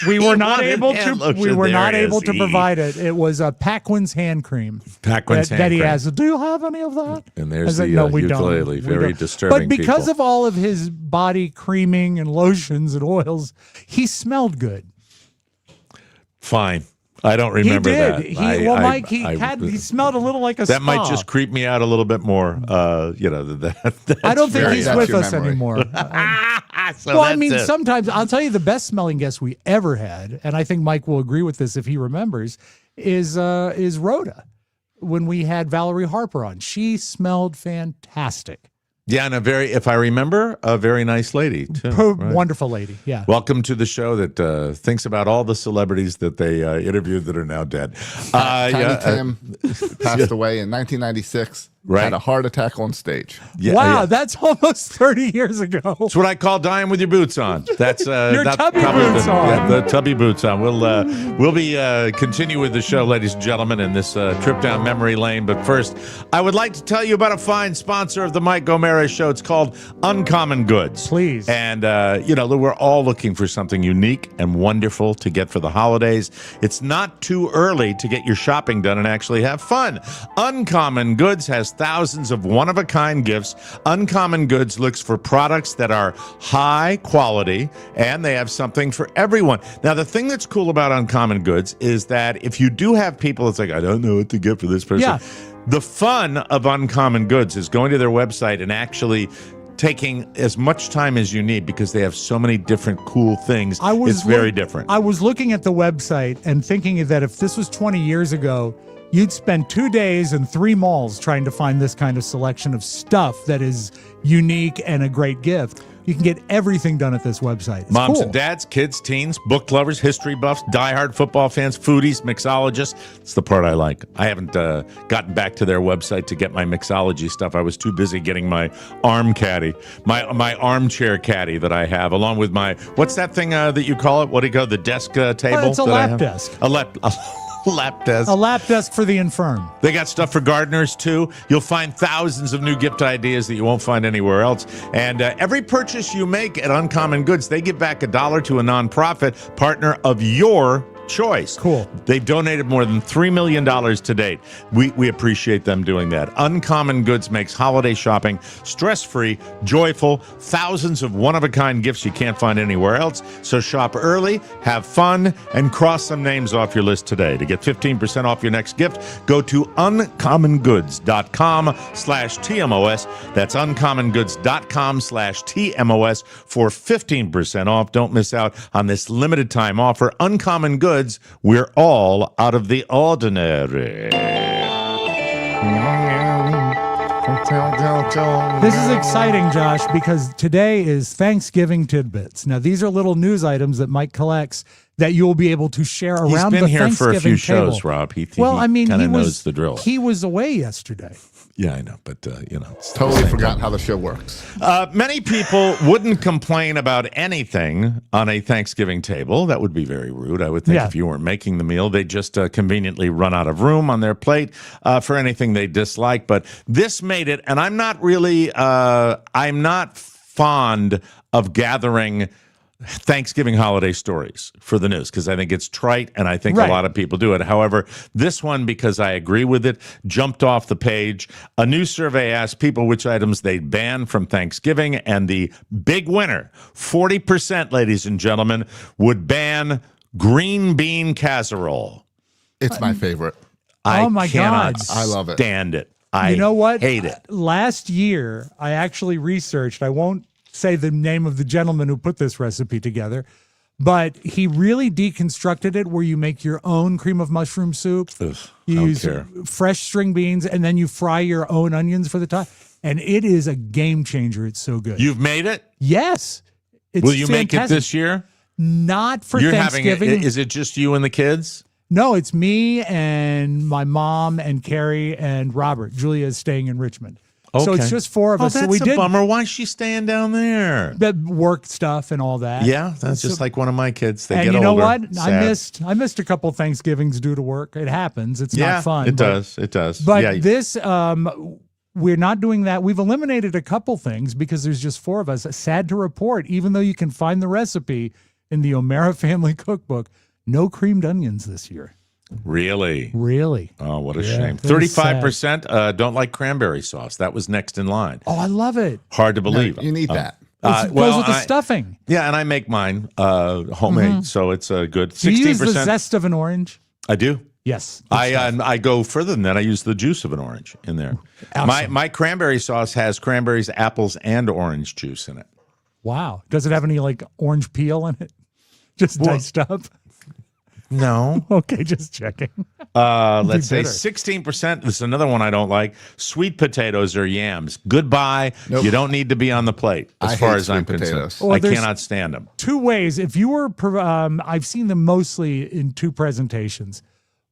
We were not able to provide it. It was a Paquin's hand cream. Paquin's hand cream. That he has. Do you have any of that? And there's the ukulele. Very disturbing. But because of all of his body creaming and lotions and oils, he smelled good. Fine. I don't remember he that. did. Mike, he smelled a little like a That might spa. just creep me out a little bit more. I don't think he's with us anymore. So well, I mean, that's it. sometimes I'll tell you the best smelling guest we ever had, and I think Mike will agree with this if he remembers, is Rhoda. When we had Valerie Harper on, she smelled fantastic. Yeah, and if I remember, a very nice lady too. Right? Wonderful lady. Yeah. Welcome to the show that thinks about all the celebrities that they interviewed that are now dead. Tiny Tim passed away in 1996. Right. Had a heart attack on stage. Yeah, wow, yeah. that's almost 30 years ago. That's what I call dying with your boots on. That's Your not tubby probably boots on. Yeah, the tubby boots on. We'll be continue with the show, ladies and gentlemen, in this trip down memory lane. But first, I would like to tell you about a fine sponsor of the Mike O'Mara Show. It's called Uncommon Goods. Please. And we're all looking for something unique and wonderful to get for the holidays. It's not too early to get your shopping done and actually have fun. Uncommon Goods has thousands of one-of-a-kind gifts. Uncommon Goods looks for products that are high quality, and they have something for everyone. Now, the thing that's cool about Uncommon Goods is that if you do have people, it's like, I don't know what to get for this person. Yeah. The fun of Uncommon Goods is going to their website and actually taking as much time as you need because they have so many different cool things. It's very different. I was looking at the website and thinking that if this was 20 years ago, you'd spend 2 days and 3 malls trying to find this kind of selection of stuff that is unique and a great gift. You can get everything done at this website. It's Moms cool. and dads, kids, teens, book lovers, history buffs, diehard football fans, foodies, mixologists. It's the part I like. I haven't gotten back to their website to get my mixology stuff. I was too busy getting my arm caddy, my armchair caddy that I have, along with my, what's that thing that you call it? What do you call the desk table? It's a lap desk. A lap desk. A lap desk for the infirm. They got stuff for gardeners, too. You'll find thousands of new gift ideas that you won't find anywhere else. And every purchase you make at Uncommon Goods, they give back $1 to a nonprofit partner of your choice. Cool. They've donated more than $3 million to date. We appreciate them doing that. Uncommon Goods makes holiday shopping stress-free, joyful, thousands of one-of-a-kind gifts you can't find anywhere else. So shop early, have fun, and cross some names off your list today. To get 15% off your next gift, go to uncommongoods.com/TMOS. That's uncommongoods.com/TMOS for 15% off. Don't miss out on this limited time offer. Uncommon Goods. We're all out of the ordinary. This is exciting, Josh, because today is Thanksgiving tidbits. Now, these are little news items that Mike collects that you'll be able to share around the Thanksgiving table. He's been here for a few shows, Rob. He kind of knows the drill. He was away yesterday. Yeah, I know, but Totally forgot how the show works. Many people wouldn't complain about anything on a Thanksgiving table. That would be very rude, I would think, if you weren't making the meal. They just conveniently run out of room on their plate for anything they dislike. But this made it, and I'm not really, I'm not fond of gathering Thanksgiving holiday stories for the news because I think it's trite and I think a lot of people do it. However, this one, because I agree with it, jumped off the page. A new survey asked people which items they'd ban from Thanksgiving, and the big winner, 40%, ladies and gentlemen, would ban green bean casserole. It's my favorite. Oh my God. I love it. Stand it. You know what? Hate it. Last year, I actually researched, I won't say the name of the gentleman who put this recipe together, but he really deconstructed it where you make your own cream of mushroom soup. Ugh, you use fresh string beans, and then you fry your own onions for the top. And it is a game changer. It's so good. You've made it? Yes. It's Will you fantastic. make it this year? Not for You're Thanksgiving. having it. Is it just you and the kids? No, it's me and my mom and Carrie and Robert. Julia is staying in Richmond. So it's just 4 of us. That's so we a bummer. Why is she staying down there? The work stuff and all that. Yeah, that's just like one of my kids. They and get you know older. what? Sad. I missed a couple Thanksgivings due to work. It happens. It's not fun. It does. It does. But this, we're not doing that. We've eliminated a couple things because there's just 4 of us. Sad to report, even though you can find the recipe in the O'Mara Family Cookbook, no creamed onions this year. Really? Oh, what a shame. 35% don't like cranberry sauce. That was next in line. Oh, I love it. Hard to believe. No, you need that. It goes with the stuffing. Yeah, and I make mine homemade, so it's good. 16%. Do you use the zest of an orange? I do. Yes. I go further than that. I use the juice of an orange in there. Awesome. My cranberry sauce has cranberries, apples, and orange juice in it. Wow. Does it have any like orange peel in it? Just diced up? No. Okay, just checking. Let's say bitter. 16%. This is another one I don't like. Sweet potatoes or yams. Goodbye. Nope. You don't need to be on the plate as I far hate as I'm sweet concerned. potatoes. Well, I there's- cannot stand them. Two ways. If you were, I've seen them mostly in two presentations.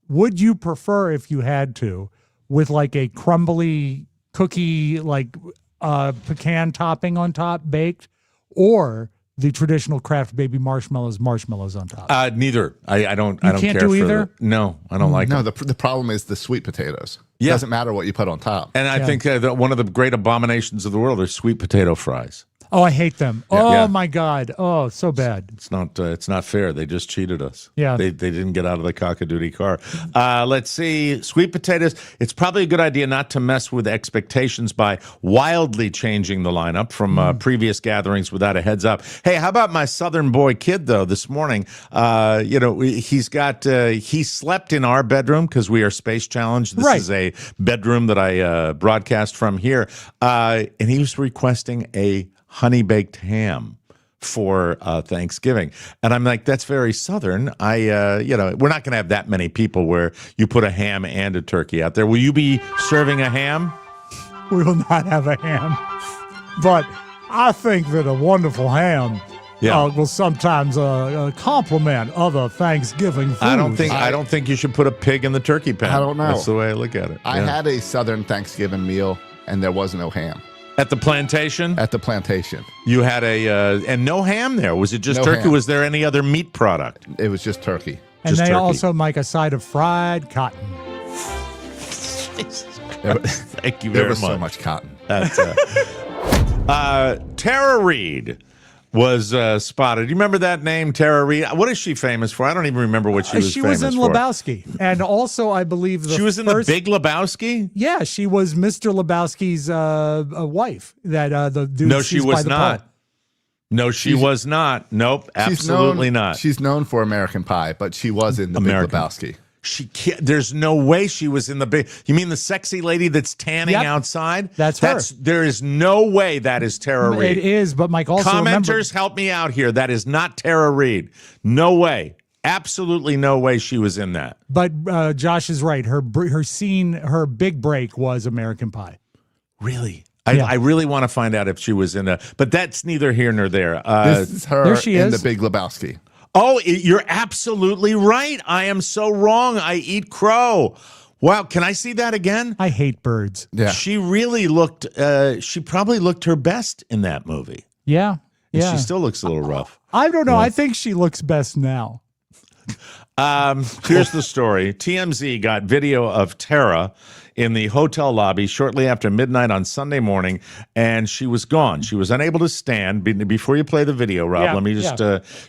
Would you prefer, if you had to, with like a crumbly cookie, like pecan topping on top, baked, or the traditional Kraft Baby marshmallows on top? Neither. I don't. I don't can't care do for either? No, I don't like No, them. the problem is the sweet potatoes. It Yeah. doesn't matter what you put on top. And I think that one of the great abominations of the world are sweet potato fries. Oh, I hate them. Oh Yeah. my God. Oh, so bad. It's not fair. They just cheated us. Yeah. They didn't get out of the cock-a-doodle car. Let's see. Sweet potatoes. It's probably a good idea not to mess with expectations by wildly changing the lineup from previous gatherings without a heads up. Hey, how about my Southern boy kid though? This morning, he slept in our bedroom because we are space challenged. This Right. is a bedroom that I broadcast from here, and he was requesting a honey baked ham for Thanksgiving. And I'm like, that's very Southern. We're not going to have that many people where you put a ham and a turkey out there. Will you be serving a ham? We will not have a ham. But I think that a wonderful ham will sometimes complement other Thanksgiving foods. I don't think you should put a pig in the turkey pan. I don't know. That's the way I look at it. I had a Southern Thanksgiving meal, and there was no ham At the plantation? at the plantation. You had and no ham there. Was it just No turkey? ham. Was there any other meat product? It was just turkey. And just they turkey. also make a side of fried cotton. Thank you There very was much. so much cotton. That's, Tara Reid was spotted. Do you remember that name, Tara Reid? What is she famous for? I don't even remember what she was She famous was in for. Lebowski. And also, I believe She was in the Big Lebowski? Yeah, she was Mr. Lebowski's wife. That the dude No, she sees by was the not. pole. No, she was not. Nope, absolutely not. She's known for American Pie, but she was in the American. Big Lebowski. She can't, there's no way she was in the big. You mean the sexy lady that's tanning Yep. outside? That's her. There is no way that is Tara Reid. It is, but Mike, also remember, Commenters, help me out here. That is not Tara Reid. No way. Absolutely no way she was in that. but Josh is right. Her scene, her big break was American Pie. Really? Yeah. I really want to find out if she was in a. But that's neither here nor there. This is her there she in is. the Big Lebowski. Oh, you're absolutely right. I am so wrong. I eat crow. Wow. Can I see that again? I hate birds. Yeah. She really looked, she probably looked her best in that movie. Yeah. And Yeah. she still looks a little rough. I don't know. I think she looks best now. Here's the story. TMZ got video of Tara in the hotel lobby shortly after midnight on Sunday morning, and she was gone. She was unable to stand. Before you play the video, Rob, Yeah, let me just,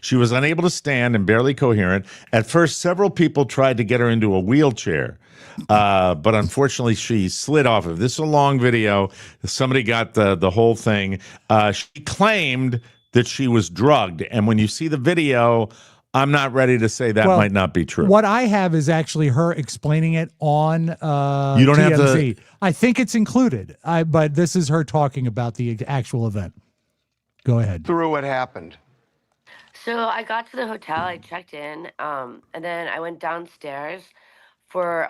she was unable to stand and barely coherent. At first, several people tried to get her into a wheelchair. But unfortunately, she slid off of it. This is a long video. Somebody got the whole thing. She claimed that she was drugged. And when you see the video, I'm not ready to say that Well, might not be true. What I have is actually her explaining it on You don't TMZ. have the- I think it's included. But this is her talking about the actual event. Go ahead. Through what happened. So I got to the hotel, I checked in, and then I went downstairs for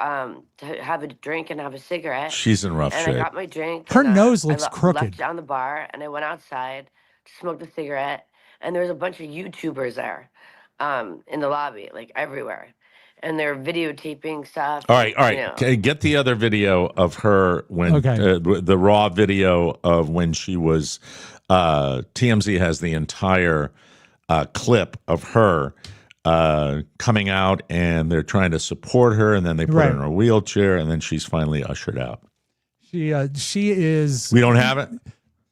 to have a drink and have a cigarette. She's in rough and shape. I got my drink. Her and, nose I looks left crooked. it on the bar, and I went outside to smoke the cigarette, and there was a bunch of YouTubers there, in the lobby, like everywhere, and they're videotaping stuff. All right. you know. Okay, get the other video of her when Okay. the raw video of when she was. TMZ has the entire clip of her coming out, and they're trying to support her, and then they put her in a wheelchair, and then she's finally ushered out. She is. We don't have it.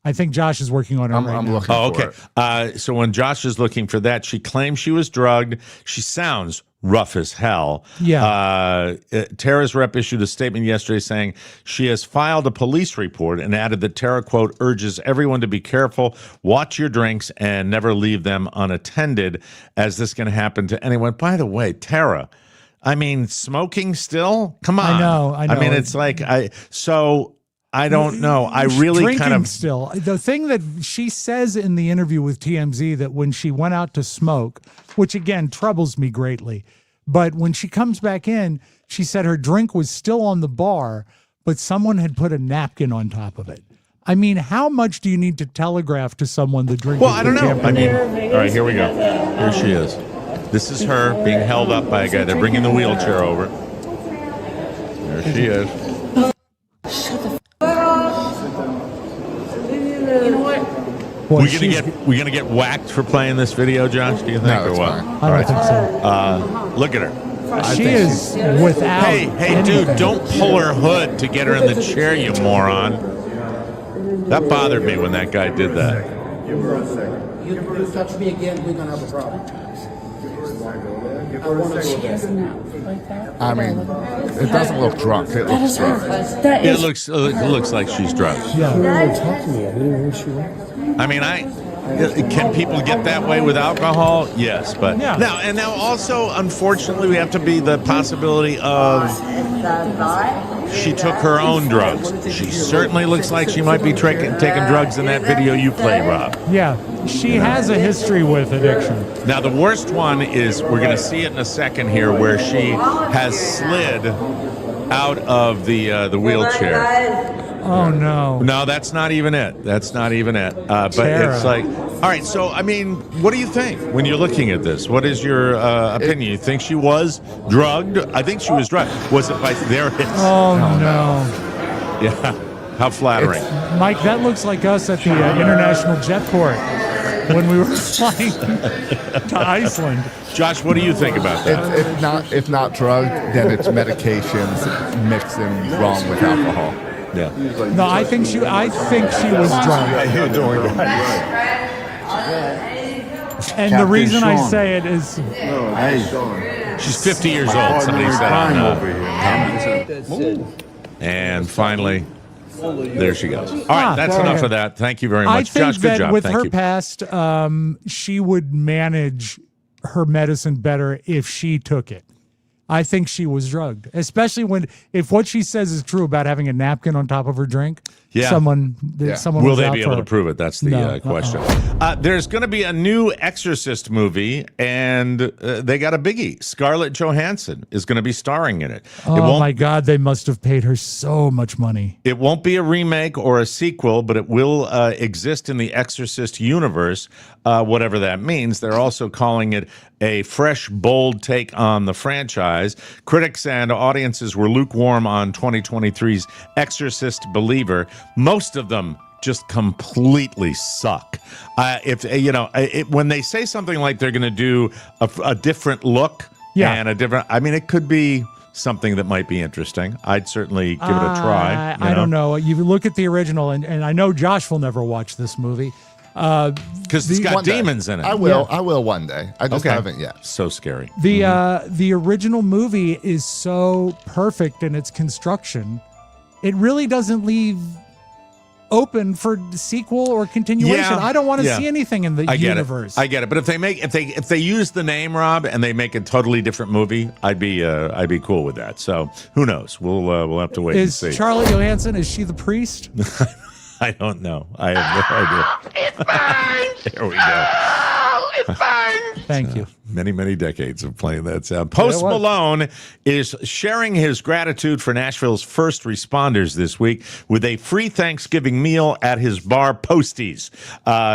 I think Josh is working on it right I'm now. looking Oh, for okay. it. So when Josh is looking for that, she claims she was drugged. She sounds rough as hell. Yeah. Tara's rep issued a statement yesterday saying she has filed a police report and added that Tara, quote, urges everyone to be careful, watch your drinks, and never leave them unattended, as this can happen to anyone. By the way, Tara, I mean, smoking still? Come on. I know. I mean, it's like I don't know. I really Drinking kind of still. The thing that she says in the interview with TMZ that when she went out to smoke, which again troubles me greatly, but when she comes back in, she said her drink was still on the bar, but someone had put a napkin on top of it. I mean, how much do you need to telegraph to someone the drink? Well, I don't know. I mean, all right, here we go. Here she is. This is her being held up by a guy. They're bringing the wheelchair over. There she is. Boy, We gonna get whacked for playing this video, Josh? Do you think, No, or it's what? fine. I don't think so. Look at her. She is without. Hey, anything. dude! Don't pull her hood to get her in the chair, you moron. That bothered me when that guy did that. You touch me again, we're gonna have a problem. I mean, it doesn't look drunk. It looks drunk. It looks like she's drunk. I mean, can people get that way with alcohol? Yes, but now also, unfortunately, we have to be the possibility of she took her own drugs. She certainly looks like she might be taking drugs in that video you play, Rob. Yeah, she has a history with addiction. Now, the worst one is, we're going to see it in a second here, where she has slid out of the wheelchair. Oh, no. No, that's not even it. That's not even it. But it's like, all right, so, I mean, what do you think when you're looking at this? What is your opinion? You think she was drugged? I think she was drugged. Was it by, there it is. Oh, no. Yeah, how flattering. Mike, that looks like us at the International Jetport when we were flying to Iceland. Josh, what do you think about that? If not drugged, then it's medications mixed in wrong with alcohol. Yeah. No, I think she was drunk. How you doing, guys? And the reason I say it is she's 50 years old. Somebody said on comments. And finally, there she goes. All right, that's enough of that. Thank you very much, I think Josh. Good that job. with Thank her you. past, she would manage her medicine better if she took it. I think she was drugged, especially if what she says is true about having a napkin on top of her drink. Yeah. Someone Will was they out be for able her. to prove it? That's the question. There's going to be a new Exorcist movie, and they got a biggie. Scarlett Johansson is going to be starring in it. Oh, my God. They must have paid her so much money. It won't be a remake or a sequel, but it will exist in the Exorcist universe, whatever that means. They're also calling it a fresh, bold take on the franchise. Critics and audiences were lukewarm on 2023's Exorcist Believer. Most of them just completely suck. When they say something like they're going to do a different look and a different, I mean, it could be something that might be interesting. I'd certainly give it a try. I don't know. You look at the original, and I know Josh will never watch this movie. Because it's got demons in it. I will. I will one day. I just haven't yet. So scary. The original movie is so perfect in its construction. It really doesn't leave open for sequel or continuation. Yeah, I don't want to see anything in the universe. I get it. But if they use the name, Rob, and they make a totally different movie, I'd be cool with that. So who knows? We'll have to wait and see. Is Scarlett Johansson, is she the priest? I don't know. I have no idea. It burns. There we go. Oh, it burns. Thank you. Many decades of playing that sound. Post Malone is sharing his gratitude for Nashville's first responders this week with a free Thanksgiving meal at his bar, Posties.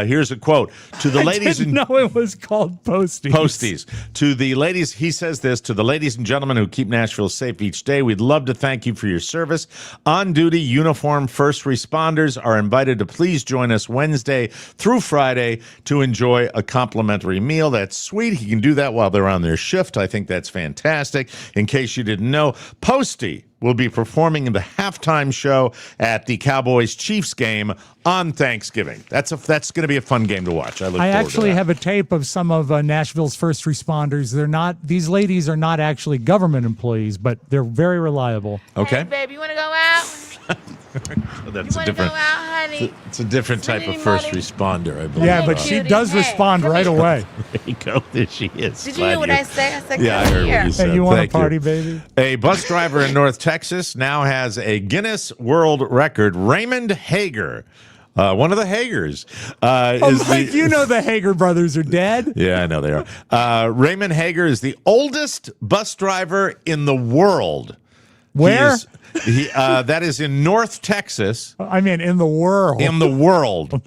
Here's a quote. To the ladies, I didn't know it was called Posties. Posties. To the ladies, he says this, to the ladies and gentlemen who keep Nashville safe each day, we'd love to thank you for your service. On-duty uniformed first responders are invited to please join us Wednesday through Friday to enjoy a complimentary meal. That's sweet. He can do that while they're on their shift. I think that's fantastic. In case you didn't know, Posty will be performing in the halftime show at the Cowboys-Chiefs game on Thanksgiving. That's going to be a fun game to watch. I actually have a tape of some of Nashville's first responders. These ladies are not actually government employees, but they're very reliable. Okay. Hey, babe, you want to go out? That's a different. It's a different type of first responder, I believe. Yeah, but she does respond right away. There you go. There she is. Did you hear what I said? I said, Yeah, I come heard here. what you said. Hey, you want Thank a party, baby? A bus driver in North Texas now has a Guinness World Record. Raymond Hager, one of the Hagers, Mike, you know the Hager brothers are dead. Yeah, I know they are. Raymond Hager is the oldest bus driver in the world. Where? That is in North Texas. I mean, in the world. In the world.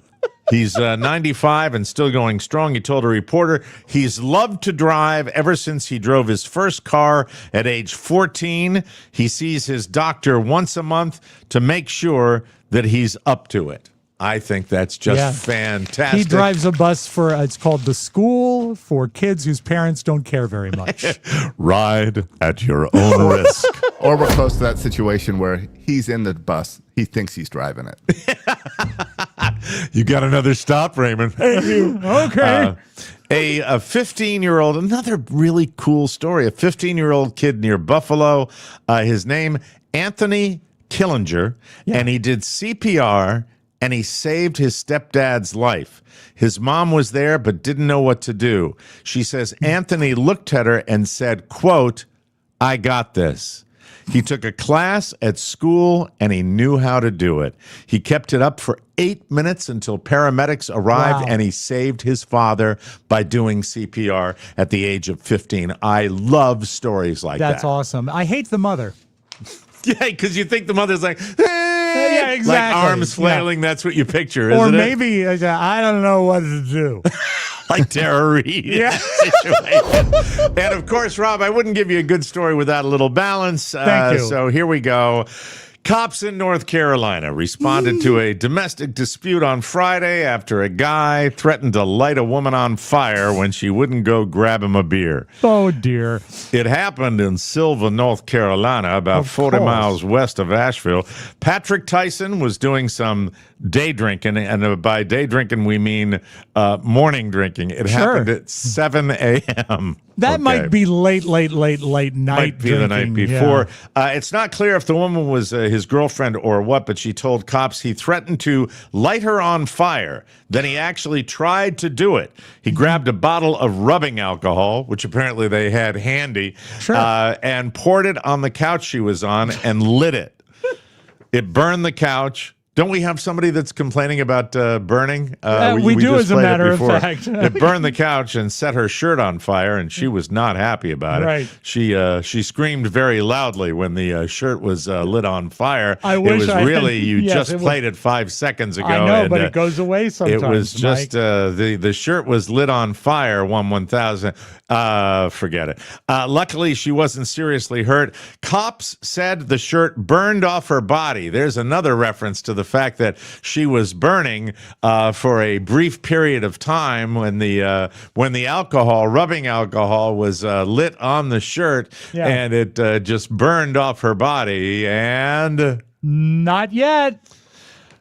He's 95 and still going strong. He told a reporter he's loved to drive ever since he drove his first car at age 14. He sees his doctor once a month to make sure that he's up to it. I think that's just fantastic. He drives a bus for, it's called the school for kids whose parents don't care very much. Ride at your own risk. Or we're close to that situation where he's in the bus. He thinks he's driving it. You got another stop, Raymond. Okay. A 15-year-old, another really cool story. A 15-year-old kid near Buffalo. His name, Anthony Killinger, and he did CPR, and he saved his stepdad's life. His mom was there but didn't know what to do. She says Anthony looked at her and said, quote, "I got this." He took a class at school and he knew how to do it. He kept it up for 8 minutes until paramedics arrived, and he saved his father by doing CPR at the age of 15. I love stories like that. That's awesome. I hate the mother. Yeah, because you think the mother's like, yeah, exactly. Like arms flailing. Yeah. That's what you picture, isn't or it? maybe I don't know what to do. Like Tara Reid. Yeah. Situation. And of course, Rob, I wouldn't give you a good story without a little balance. Thank you. So here we go. Cops in North Carolina responded to a domestic dispute on Friday after a guy threatened to light a woman on fire when she wouldn't go grab him a beer. Oh, dear. It happened in Silva, North Carolina, about 40 miles west of Asheville. Patrick Tyson was doing some day drinking, and by day drinking, we mean morning drinking. It happened at 7 a.m. That might be late night Might be drinking. the night before. Yeah. It's not clear if the woman was his girlfriend or what, but she told cops he threatened to light her on fire. Then he actually tried to do it. He grabbed a bottle of rubbing alcohol, which apparently they had handy, and poured it on the couch she was on and lit it. It burned the couch. Don't we have somebody that's complaining about burning? We do, as a matter of fact. It burned the couch and set her shirt on fire, and she was not happy about it. Right. She screamed very loudly when the shirt was lit on fire. I wish it was really you just played it 5 seconds ago. I know, and, but it goes away sometimes. It was just the shirt was lit on fire. 1,000. Forget it. Luckily, she wasn't seriously hurt. Cops said the shirt burned off her body. There's another reference to the fact that she was burning for a brief period of time when the rubbing alcohol was lit on the shirt, and it just burned off her body. And not yet.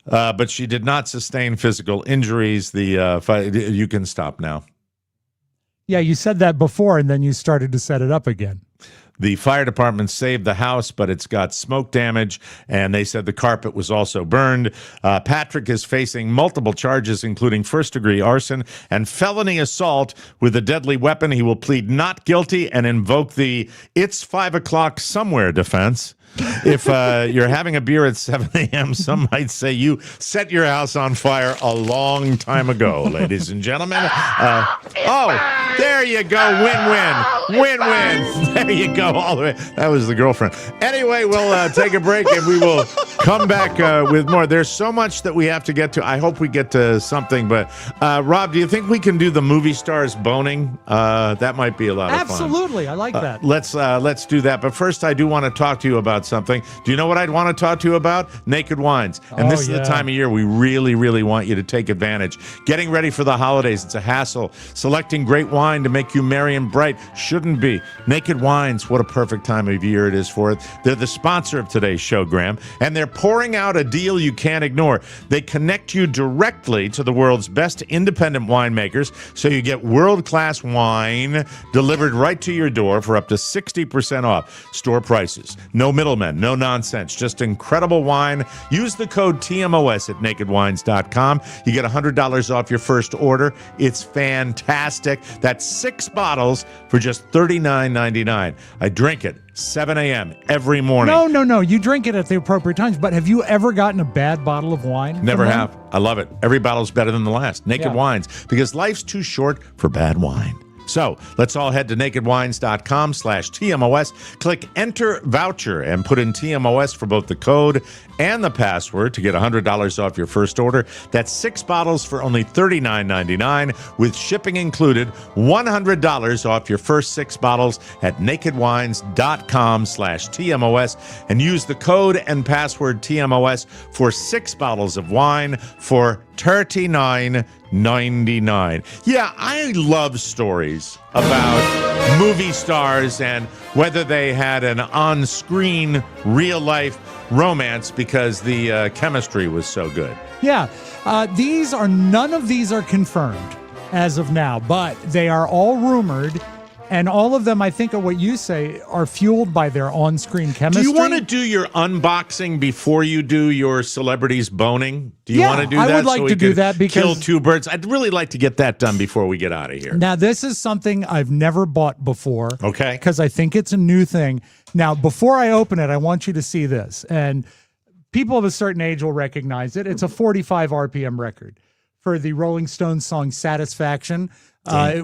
But she did not sustain physical injuries. You can stop now. Yeah, you said that before, and then you started to set it up again. The fire department saved the house, but it's got smoke damage, and they said the carpet was also burned. Patrick is facing multiple charges, including first-degree arson and felony assault with a deadly weapon. He will plead not guilty and invoke the "it's 5 o'clock somewhere" defense. If you're having a beer at 7 a.m., some might say you set your house on fire a long time ago, ladies and gentlemen. There you go. Win-win. Win-win. There you go. All the way. That was the girlfriend. Anyway, we'll take a break, and we will come back with more. There's so much that we have to get to. I hope we get to something. But, Rob, do you think we can do the movie stars boning? That might be a lot of fun. Absolutely. I like that. Let's do that. But first, I do want to talk to you about something. Do you know what I'd want to talk to you about? Naked wines. And this is the time of year we really, really want you to take advantage. Getting ready for the holidays, it's a hassle. Selecting great wine to make you merry and bright shouldn't be. Naked Wines, what a perfect time of year it is for it. They're the sponsor of today's show, Graham, and they're pouring out a deal you can't ignore. They connect you directly to the world's best independent winemakers, so you get world-class wine delivered right to your door for up to 60% off store prices. No middle Gentlemen, no nonsense, just incredible wine. Use the code TMOS at nakedwines.com. You get $100 off your first order. It's fantastic. That's 6 bottles for just $39.99. I drink it 7 a.m. every morning. No. You drink it at the appropriate times. But have you ever gotten a bad bottle of wine? Never have. I love it. Every bottle's better than the last. Naked Wines, because life's too short for bad wine. So let's all head to nakedwines.com/TMOS. Click enter voucher and put in TMOS for both the code and the password to get $100 off your first order. That's 6 bottles for only $39.99 with shipping included. $100 off your first 6 bottles at nakedwines.com/TMOS and use the code and password TMOS for 6 bottles of wine for $39.99. Yeah, I love stories about movie stars and whether they had an on-screen, real-life romance because the chemistry was so good. Yeah. None of these are confirmed as of now, but they are all rumored. And all of them, I think, are what you say, are fueled by their on-screen chemistry. Do you want to do your unboxing before you do your celebrities boning? Do you want to do that? I would like to do that because kill 2 birds. I'd really like to get that done before we get out of here. Now, this is something I've never bought before. Okay. Because I think it's a new thing. Now, before I open it, I want you to see this. And people of a certain age will recognize it. It's a 45 RPM record for the Rolling Stones song Satisfaction. A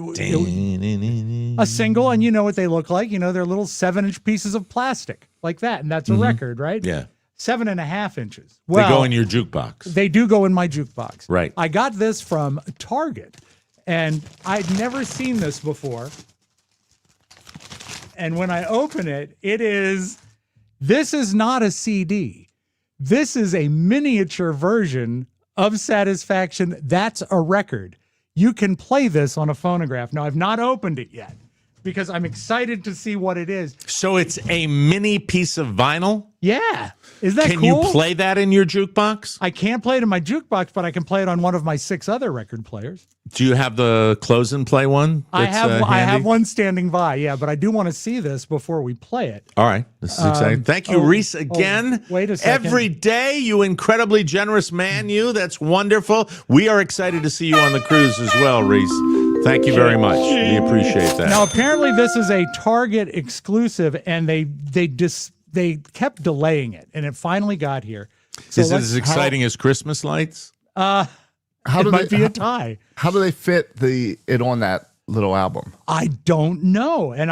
single, and you know what they look like. You know, they're little 7-inch pieces of plastic like that, and that's a record, right? Yeah. 7.5 inches. Well, they go in your jukebox. They do go in my jukebox. Right. I got this from Target, and I'd never seen this before. And when I open it, this is not a CD. This is a miniature version of Satisfaction. That's a record. You can play this on a phonograph. Now, I've not opened it yet because I'm excited to see what it is. So it's a mini piece of vinyl? Yeah. Is that cool? Can you play that in your jukebox? I can't play it in my jukebox, but I can play it on one of my 6 other record players. Do you have the close and play one? I have one standing by, yeah, but I do want to see this before we play it. All right. This is exciting. Thank you, Reese, again. Wait a second. Every day, you incredibly generous man, you. That's wonderful. We are excited to see you on the cruise as well, Reese. Thank you very much. We appreciate that. Now, apparently this is a Target exclusive, and they kept delaying it, and it finally got here. So is it as exciting as Christmas lights? How do might be a tie. How do they fit it on that little album? I don't know. And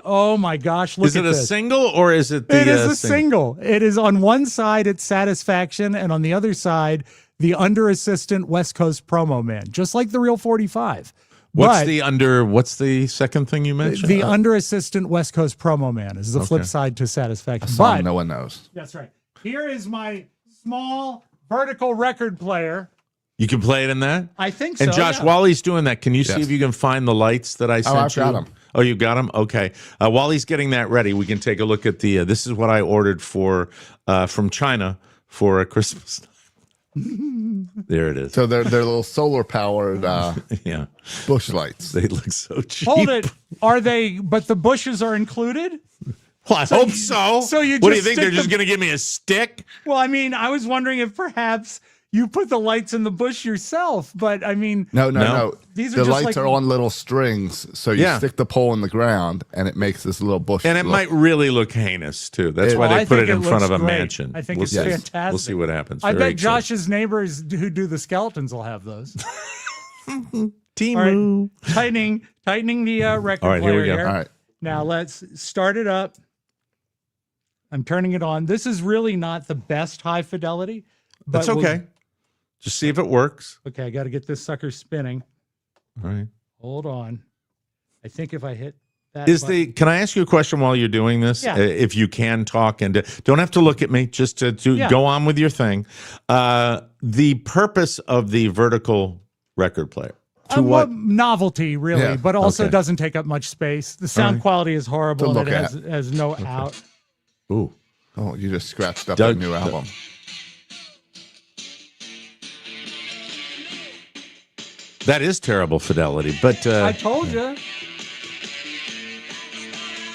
oh my gosh, look at this. Is it a single or is it It is a single. It is on one side, it's Satisfaction, and on the other side, the Under Assistant West Coast Promo Man, just like the real 45. What's the second thing you mentioned? The Under Assistant West Coast Promo Man is the flip side to Satisfaction. A song no one knows. That's right. Here is my small vertical record player. You can play it in that? I think so. And Josh, while he's doing that, can you see if you can find the lights that I sent you? I've got them. Oh, you got them? Okay. While he's getting that ready, we can take a look at this is what I ordered from China for a Christmas. There it is. So they're little solar powered bush lights. They look so cheap. Hold it. But the bushes are included? Well, I hope so. So what do you think? They're just going to give me a stick? Well, I mean, I was wondering if perhaps you put the lights in the bush yourself, but I mean, no. These are the lights are on little strings, so you stick the pole in the ground, and it makes this little bush. And it might really look heinous too. That's why they put it in front of a mansion. I think it's fantastic. We'll see what happens. I bet Josh's neighbors who do the skeletons will have those. Timu. Right. Tightening the record player. Here we go. Here. All right. Now let's start it up. I'm turning it on. This is really not the best high fidelity. But that's okay. Just see if it works. Okay, I got to get this sucker spinning. All right. Hold on. I think if I hit that Can I ask you a question while you're doing this? Yeah. If you can talk and don't have to look at me, just to go on with your thing. The purpose of the vertical record player. To what? Novelty, really, but also doesn't take up much space. The sound quality is horrible, and it has no out. Ooh. Oh, you just scratched up a new album. That is terrible fidelity, but I told you.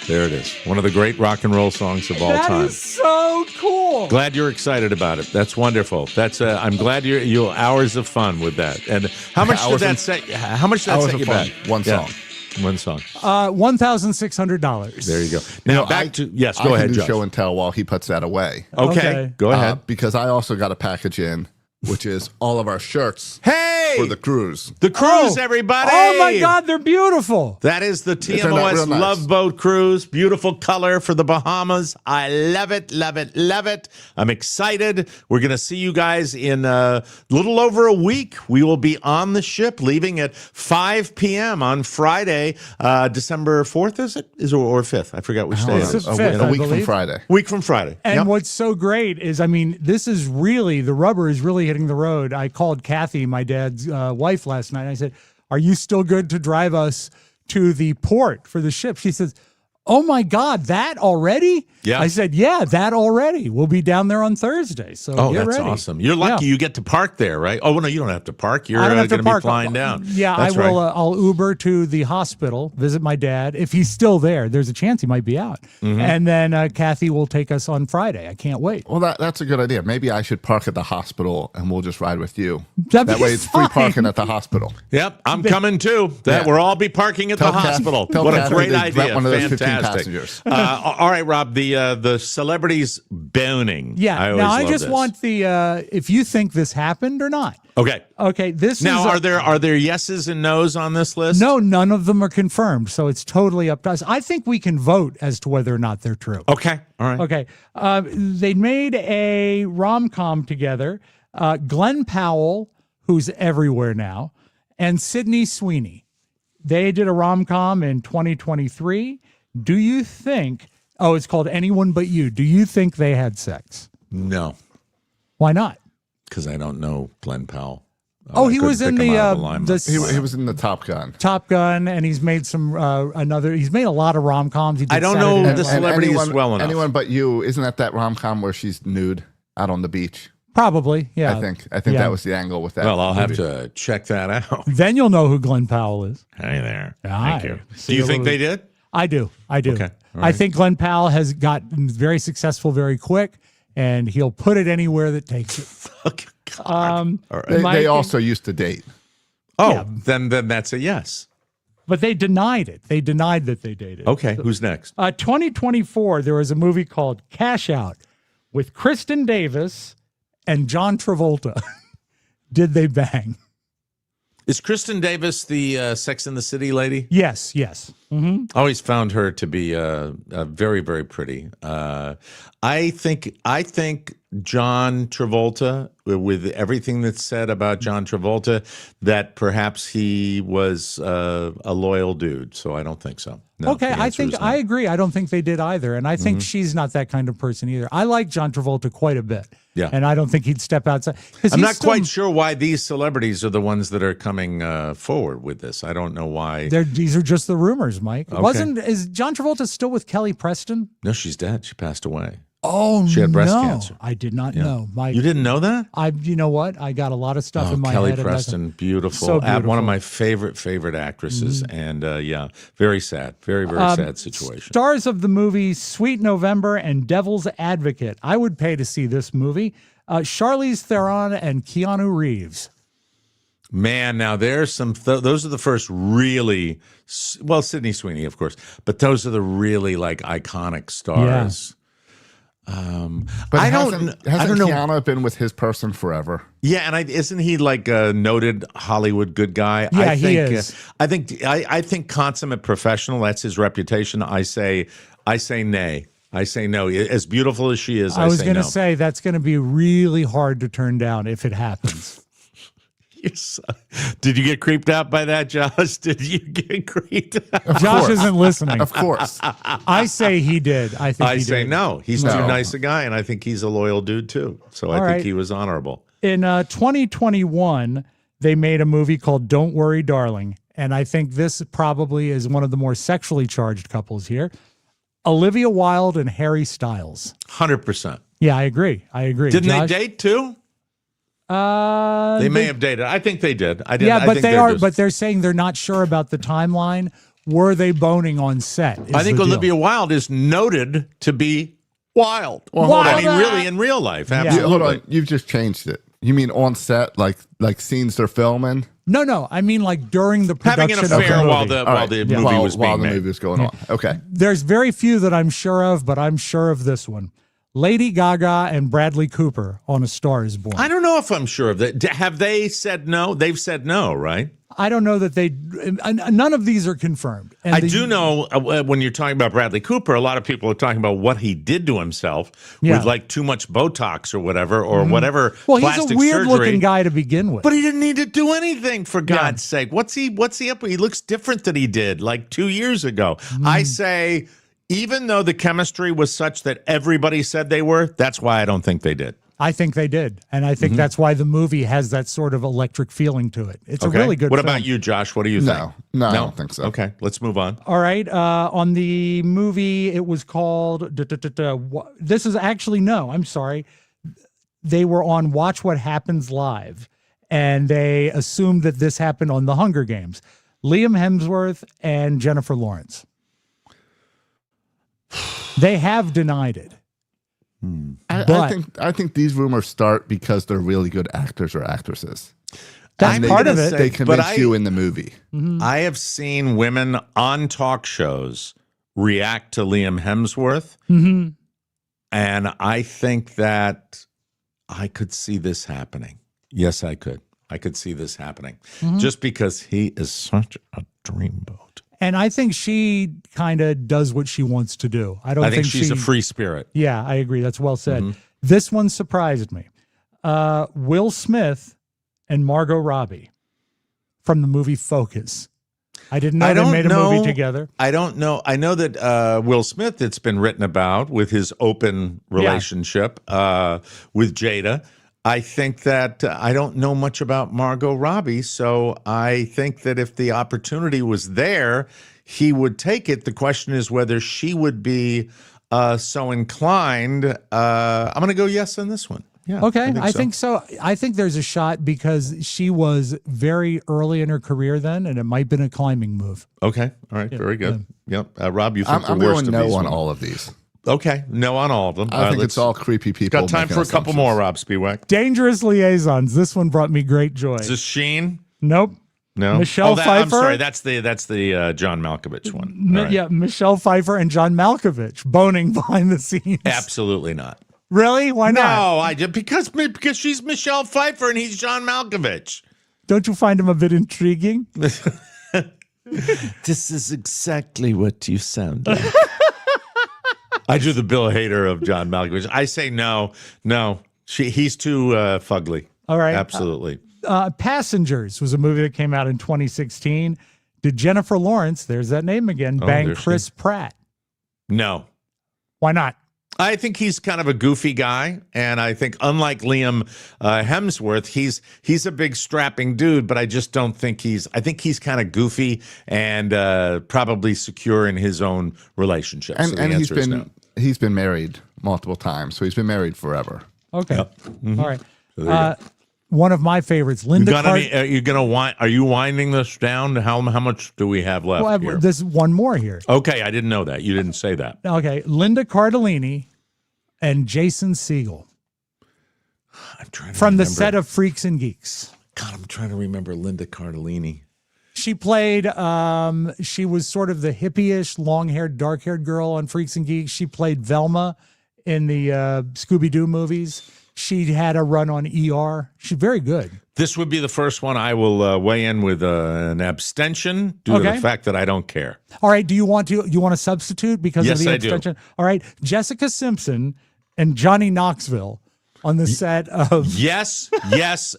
There it is. One of the great rock and roll songs of all time. That is so cool. Glad you're excited about it. That's wonderful. That's I'm glad you hours of fun with that. And how much did that set? How much did that set you back? One song. One song. $1,600. There you go. Now back to yes. Go I ahead, can do Josh. show and tell while he puts that away. Okay. Go ahead. Because I also got a package in, which is all of our shirts. Hey! For the cruise. The cruise, everybody! Oh my God, they're beautiful. That is the turned out real TMOS nice. Love Boat Cruise. Beautiful color for the Bahamas. I love it, love it, love it. I'm excited. We're going to see you guys in a little over a week. We will be on the ship leaving at 5 p.m. on Friday, December 4th, is it? Or 5th? I forgot which day it It's is. the 5th, I A week from believe. Friday. Week from Friday. And Yep. what's so great is, I mean, this is really, the rubber is really hitting the road. I called Kathy, my dad's wife, last night. I said, are you still good to drive us to the port for the ship? She says, oh my God, that already? Yeah. I said, yeah, that already. We'll be down there on Thursday. So Oh, get that's ready. awesome. You're lucky Yeah. you get to park there, right? Oh, well, no, you don't have to park. You're I don't going have to to park. be flying down. Yeah, That's I will. right. I'll Uber to the hospital, visit my dad. If he's still there, there's a chance he might be out. Mm-hmm. And then Kathy will take us on Friday. I can't wait. Well, that's a good idea. Maybe I should park at the hospital and we'll just ride with you. That'd That be way it's free fine. parking at the hospital. Yep, I'm coming too. That Yeah. we'll all be parking at Tell the Kathy- hospital. tell What a Kathy great to rent idea! one of those 15 Fantastic. passengers. All right, Rob. The celebrities boning. Yeah. I always Now I love just this. want the if you think this happened or not. Okay. Okay. This Now, is are there yeses and nos on this list? no, none of them are confirmed. So it's totally up to us. I think we can vote as to whether or not they're true. Okay. All right. Okay. They made a rom-com together. Glenn Powell, who's everywhere now, and Sydney Sweeney. They did a rom-com in 2023. Do you think, it's called Anyone But You. Do you think they had sex? No, Why not? because I don't know Glenn Powell. Oh, I he couldn't was in pick him the, out of lineup. He was in the Top Gun. Top Gun, and he's made some he's made a lot of rom-coms. He did I don't Saturday know Night the Live. celebrity is well enough. Anyone But You, isn't that rom-com where she's nude out on the beach? Probably, yeah. I think Yeah. that was the angle with that. Well, I'll have movie. to check that out. Then you'll know who Glenn Powell is. Hey there. Hi. Thank you. See Do you a think little- they did? I do. Okay. All I right. think Glenn Powell has gotten very successful very quick, and he'll put it anywhere that takes it. Okay. God. All right. Mike, They also used to date. Oh, yeah. then that's a yes. But they denied it. They denied that they dated. Okay. Who's next? 2024, there was a movie called Cash Out with Kristen Davis and John Travolta. Did they bang? Is Kristen Davis the Sex and the City lady? Yes, yes. Mm-hmm. Always found her to be very, very pretty. I think John Travolta, with everything that's said about John Travolta, that perhaps he was a loyal dude. So I don't think so. No, Okay, the I answer think is no. I agree. I don't think they did either, and I think she's not that kind of person either. I like John Travolta quite a bit. Yeah. And I don't think he'd step outside. 'Cause I'm he's not still- quite sure why these celebrities are the ones that are coming forward with this. I don't know why. These are just the rumors, Mike. Okay. Is John Travolta still with Kelly Preston? No, she's dead. She passed away. Oh, She had breast no. cancer. I did not Yeah. know, Mike. You didn't know that? You know what? I got a lot of stuff in my Kelly head. Preston, beautiful. So One of beautiful. my favorite actresses. And yeah, very sad. Very, very sad situation. Stars of the movie Sweet November and Devil's Advocate. I would pay to see this movie. Charlize Theron and Keanu Reeves. Man, now there's some, those are the first really, well, Sydney Sweeney, of course, but those are the really like iconic stars. But I hasn't don't know. Keanu been with his person forever? Yeah, and isn't he like a noted Hollywood good guy? Yeah, I he think, is. I think consummate professional. That's his reputation. I say nay. I say no. As beautiful as she is, I was say going to no. say that's going to be really hard to turn down if it happens. Did you get creeped out by that, Josh? Did you get creeped out? Josh isn't listening. Of course. I say he did. I think I he say did. no. He's No. too nice a guy, and I think he's a loyal dude too. So I All think right. he was honorable. In 2021, they made a movie called Don't Worry, Darling. And I think this probably is one of the more sexually charged couples here. Olivia Wilde and Harry Styles. 100%. Yeah, I agree. Didn't Josh? they date too? They may have dated. I think they did. I didn't. Yeah, I but think they they're are. just- But they're saying they're not sure about the timeline. were they boning on set? I think Olivia Wilde is noted to be wild. I mean, really in real life. Absolutely. Hold on, you've just changed it. You mean on set, like scenes they're filming? No. I mean, like during the production having an affair of the while the movie was being made. Movie was going on. Okay. There's very few that I'm sure of, but I'm sure of this one. Lady Gaga and Bradley Cooper on A Star Is Born. I don't know if I'm sure of that. Have they said no? They've said no, right? I don't know that none of these are confirmed. And I do know when you're talking about Bradley Cooper, a lot of people are talking about what he did to himself with like too much Botox or whatever, whatever. Well, plastic he's a weird surgery. looking guy to begin with. But he didn't need to do anything, for God's sake. What's he up with? He looks different than he did like 2 years ago. I say, even though the chemistry was such that everybody said they were, that's why I don't think they did. I think they did. And I think that's why the movie has that sort of electric feeling to it. It's a really good What film. about you, Josh? What do you think? No, I don't think so. Okay, let's move on. All right. On the movie, it was called, this is actually, no, I'm sorry. They were on Watch What Happens Live, and they assumed that this happened on The Hunger Games. Liam Hemsworth and Jennifer Lawrence. They have denied it. I think these rumors start because they're really good actors or actresses. That's part of it. They convince you in the movie. I have seen women on talk shows react to Liam Hemsworth, and I think that I could see this happening. Yes, I could. I could see this happening just because he is such a dreamboat. And I think she kind of does what she wants to do. I think she's a free spirit. Yeah, I agree. That's well said. This one surprised me. Will Smith and Margot Robbie from the movie Focus. I didn't know they made a movie together. I don't know. I know that Will Smith, it's been written about with his open relationship with Jada. I think that I don't know much about Margot Robbie, so I think that if the opportunity was there, he would take it. The question is whether she would be so inclined. I'm going to go yes on this one. Yeah. Okay, I think so. I think there's a shot because she was very early in her career then, and it might have been a climbing move. Okay. All right. Very good. Yep. Rob, you think I'm the worst going of no these on ones? all of these. Okay. No on all of them. I think it's all creepy people. Got time for a couple more, Rob Spiewak. Dangerous Liaisons. This one brought me great joy. Is this Sheen? Nope. No. Michelle Pfeiffer. I'm sorry. That's the John Malkovich one. All right. Yeah, Michelle Pfeiffer and John Malkovich boning behind the scenes. Absolutely not. Really? Why not? No, I did because she's Michelle Pfeiffer and he's John Malkovich. Don't you find him a bit intriguing? This is exactly what you sound like. I do the Bill Hader of John Malkovich. I say no. He's too fugly. All right. Absolutely. Passengers was a movie that came out in 2016. Did Jennifer Lawrence, there's that name again, bang Chris Pratt? No. Why not? I think he's kind of a goofy guy, and I think unlike Liam Hemsworth, he's a big strapping dude, but I just don't think I think he's kind of goofy and probably secure in his own relationship. And, so and he's been married multiple times, so he's been married forever. Okay. Yep. All right. One of my favorites, Linda. Are you winding this down? How much do we have left? Well, here? There's one more here. Okay, I didn't know that. You didn't say that. Okay, Linda Cardellini and Jason Segel. I'm trying to from remember. the set of Freaks and Geeks. God, I'm trying to remember Linda Cardellini. She played. She was sort of the hippie-ish, long-haired, dark-haired girl on Freaks and Geeks. She played Velma in the Scooby-Doo movies. She had a run on ER. She's very good. This would be the first one I will weigh in with an abstention due to the fact that I don't care. All right. Do you want to substitute because of the abstention? Do. All right. Jessica Simpson and Johnny Knoxville on the set of yes,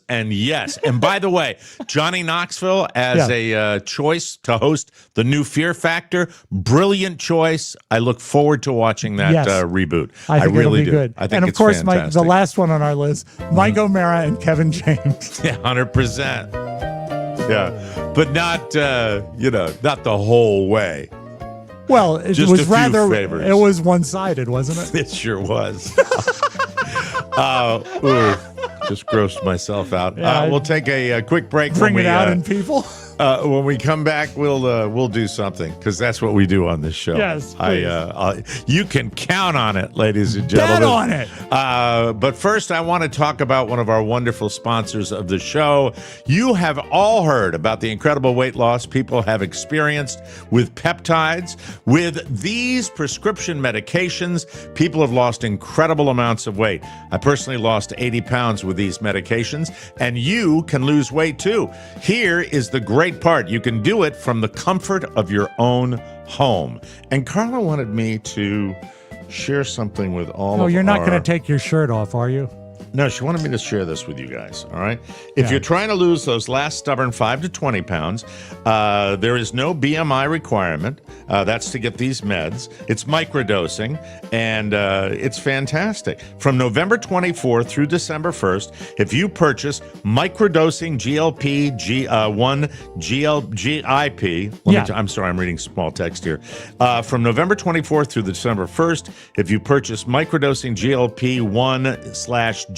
and yes. And by the way, Johnny Knoxville as a choice to host the new Fear Factor, brilliant choice. I look forward to watching that reboot. I think really it'll be good. I think and of it's course, fantastic. the last one on our list, Mike O'Mara and Kevin James. Yeah, 100%. Yeah, but not not the whole way. Well, it Just was a few rather. favors. It was one-sided, wasn't it? It sure was. Just grossed myself out. Yeah, we'll take a quick break. Bring when it we, out in people. When we come back, we'll do something because that's what we do on this show. Yes, you can count on it, ladies and gentlemen. Bet on it. But first, I want to talk about one of our wonderful sponsors of the show. You have all heard about the incredible weight loss people have experienced with peptides. With these prescription medications, people have lost incredible amounts of weight. I personally lost 80 pounds with these medications, and you can lose weight too. Here is the great part. You can do it from the comfort of your own home. And Carla wanted me to share something with all of you're not our... going to take your shirt off, are you? No, she wanted me to share this with you guys, all right? If you're trying to lose those last stubborn 5 to 20 pounds, there is no BMI requirement. That's to get these meds. It's microdosing, and it's fantastic. From November 24th through December 1st, if you purchase microdosing GLP-1 GIP, I'm sorry, I'm reading small text here. From November 24th through December 1st, if you purchase microdosing GLP-1/GIP,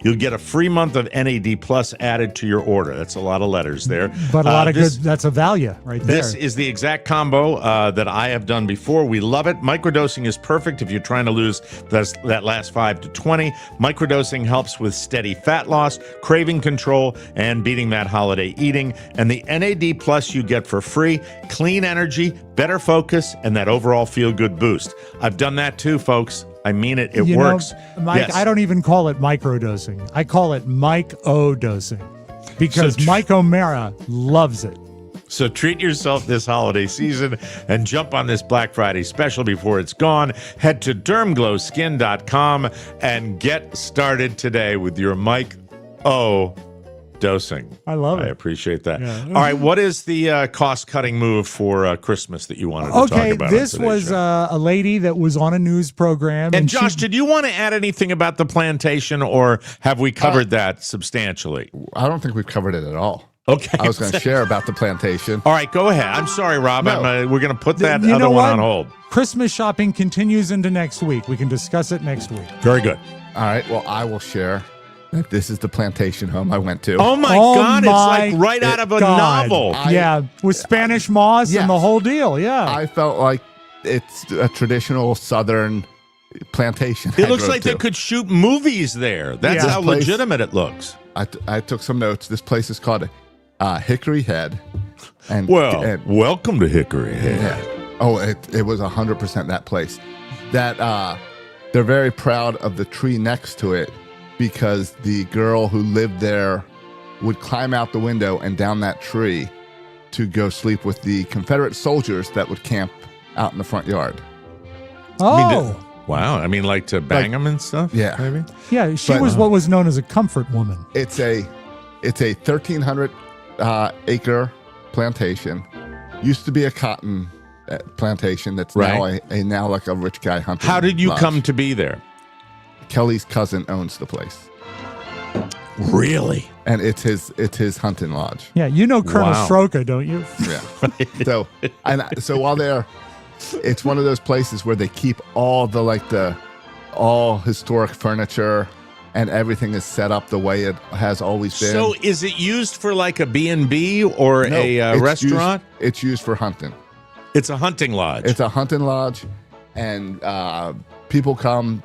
you'll get a free month of NAD Plus added to your order. That's a lot of letters there. But a lot of good, that's a value right there. This is the exact combo that I have done before. We love it. Microdosing is perfect if you're trying to lose that last 5 to 20. Microdosing helps with steady fat loss, craving control, and beating that holiday eating. And the NAD Plus you get for free, clean energy, better focus, and that overall feel-good boost. I've done that too, folks. I mean it. It works. Mike, yes. I don't even call it microdosing. I call it Mike-O-dosing because Mike O'Mara loves it. So treat yourself this holiday season and jump on this Black Friday special before it's gone. Head to dermglowskin.com and get started today with your Mike-O dosing. I love it. I appreciate that. Yeah. All right, what is the cost-cutting move for Christmas that you wanted to talk about? Okay, this was a lady that was on a news program. And Josh, did you want to add anything about the plantation, or have we covered that substantially? I don't think we've covered it at all. Okay. I was going to share about the plantation. All right, go ahead. I'm sorry, Rob. No. We're going to put that You other know one what? on hold. Christmas shopping continues into next week. We can discuss it next week. Very good. All right, well, I will share that this is the plantation home I went to. Oh my God, it's like right out of a novel. With Spanish moss and the whole deal. Yeah. I felt like it's a traditional Southern plantation. It looks like they could shoot movies there. That's how legitimate it looks. I took some notes. This place is called Hickory Head. And welcome to Hickory Head. Yeah. Oh, it was 100% that place. That they're very proud of the tree next to it, because the girl who lived there would climb out the window and down that tree to go sleep with the Confederate soldiers that would camp out in the front yard. Oh. Wow. I mean, like to bang them and stuff? Yeah. Maybe? Yeah, she was what was known as a comfort woman. It's a 1,300 acre plantation. Used to be a cotton plantation that's now now like a rich guy hunting. How did you lodge. come to be there? Kelly's cousin owns the place. Really? And it's his hunting lodge. Yeah, you know Colonel Stroka, don't you? Yeah. So while they're, it's one of those places where they keep all all historic furniture, and everything is set up the way it has always been. So is it used for like a B&B or a restaurant? It's used for hunting. It's a hunting lodge. It's a hunting lodge, and people come.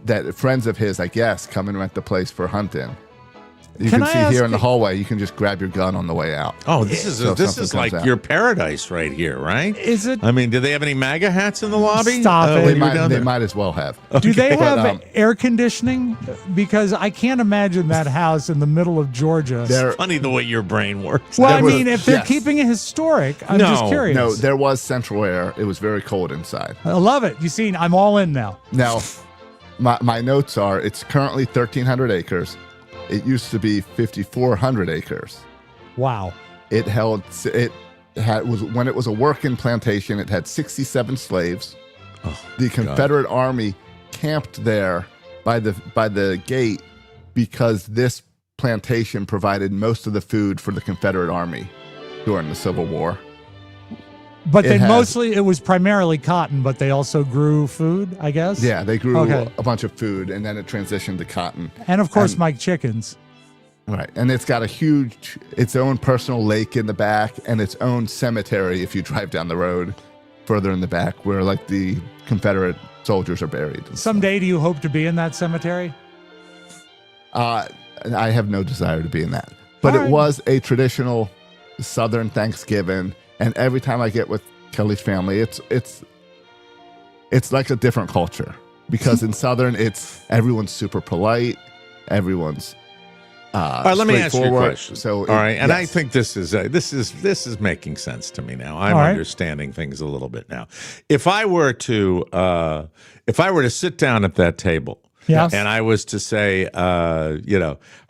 That friends of his, I guess, come and rent the place for hunting. You can see here in the hallway. You can just grab your gun on the way out. Oh, this is like your paradise right here, right? Is it? I mean, do they have any MAGA hats in the lobby? Stop it. They might as well have. Do they have air conditioning? Because I can't imagine that house in the middle of Georgia. It's funny the way your brain works. Well, I mean, if they're keeping it historic, I'm just curious. No, there was central air. It was very cold inside. I love it. You see, I'm all in now. Now, my notes are: it's currently 1,300 acres. It used to be 5,400 acres. Wow. When it was a working plantation, it had 67 slaves. The Confederate Army camped there by the gate because this plantation provided most of the food for the Confederate Army during the Civil War. But it was primarily cotton, but they also grew food, I guess? Yeah, they grew a bunch of food, and then it transitioned to cotton. And, of course, Mike chickens. Right, and it's got its own personal lake in the back and its own cemetery if you drive down the road further in the back where like the Confederate soldiers are buried. Someday, do you hope to be in that cemetery? I have no desire to be in that. But it was a traditional Southern Thanksgiving, and every time I get with Kelly's family, it's like a different culture. Because in Southern, everyone's super polite, everyone's all right, let me ask you a question. So, all right, and yes. I think this is making sense to me now. I'm understanding things a little bit now. If I were to sit down at that table, yes, and I was to say, how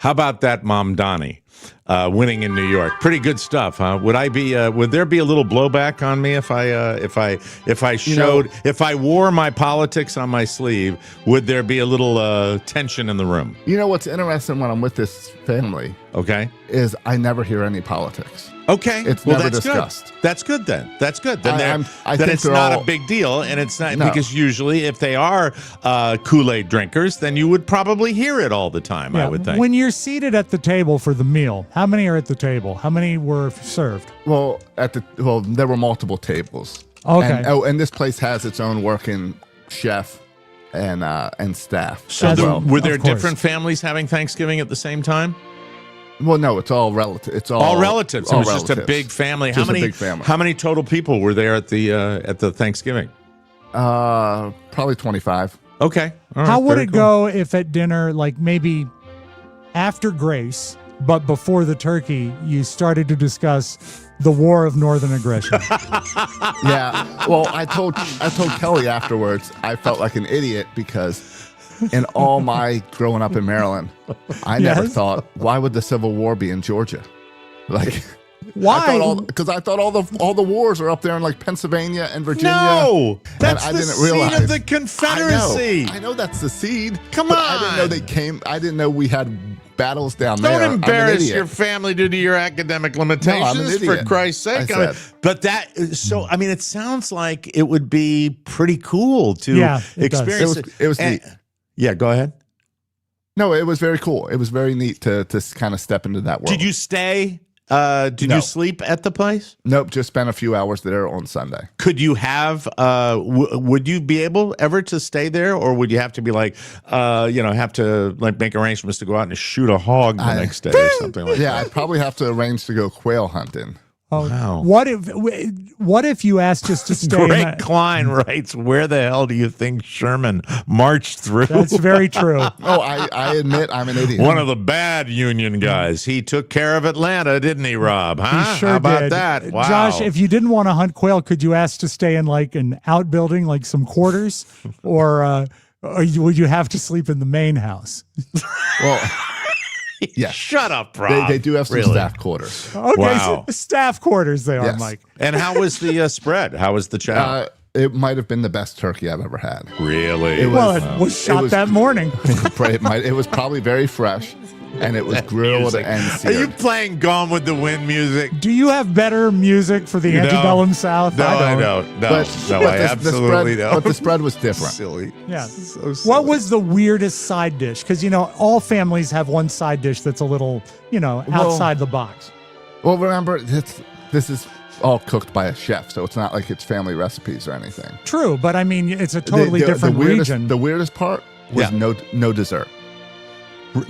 about that Mom Donnie winning in New York? Pretty good stuff, huh? Would there be a little blowback on me if I wore my politics on my sleeve? Would there be a little tension in the room? You know what's interesting when I'm with this family? Okay, is I never hear any politics. Okay, it's never discussed. Good. That's good then. That's good. Then I think it's not a big deal, and it's not because usually if they are Kool-Aid drinkers, then you would probably hear it all the time. Yeah. I would think. When you're seated at the table for the meal, how many are at the table? How many were served? Well, there were multiple tables. Okay. And this place has its own working chef and staff. So were there different families having Thanksgiving at the same time? Well, no, it's all relative. It's all relatives. It was just a big family. Just a big family. How many total people were there at the Thanksgiving? Probably 25. Okay. All right, how would it cool. go if at dinner, like maybe after grace, but before the turkey, you started to discuss the war of northern aggression? Yeah. Well, I told Kelly afterwards I felt like an idiot because in all my growing up in Maryland, I never thought, why would the Civil War be in Georgia? Like, why? Because I thought all the wars are up there in like Pennsylvania and Virginia. No, that's I the didn't realize. seed of the Confederacy. I know that's the seed. Come but on. I didn't know they came. I didn't know we had battles down there. Don't embarrass your family due to your academic limitations, No, I'm an idiot, for Christ's sake. I said. But it sounds like it would be pretty cool to experience it. It was neat. Yeah, go ahead. No, it was very cool. It was very neat to kind of step into that world. Did you stay? Did you sleep at the place? Nope, just spent a few hours there on Sunday. Could you have? Would you be able ever to stay there, or would you have to be like, have to like make arrangements to go out and shoot a hog the next day or something like that? Yeah, I'd probably have to arrange to go quail hunting. Oh, wow. What if you asked just to stay? Greg Klein writes, "Where the hell do you think Sherman marched through?" That's very true. Oh, I admit I'm an idiot. One of the bad Union guys. He took care of Atlanta, didn't he, Rob? Huh? He sure How about did. that? Wow. Josh, if you didn't want to hunt quail, could you ask to stay in like an outbuilding, like some quarters, or would you have to sleep in the main house? Well. Yeah. Shut up, Rob. They do have some staff quarters. Okay, Wow. so staff quarters they are, Yes. Mike. And how was the spread? How was the chow? It might have been the best turkey I've ever had. Really? It was, It was shot that morning. It was probably very fresh, and it was grilled and seared. Are you playing Gone with the Wind music? Do you have better music for the antebellum South? No, I don't. No, I absolutely don't. But the spread was different. Silly. Yeah. So silly. What was the weirdest side dish? Because, all families have one side dish that's a little, outside the box. Well, remember, this is all cooked by a chef, so it's not like it's family recipes or anything. True, but I mean, it's a totally different region. The weirdest part was no dessert.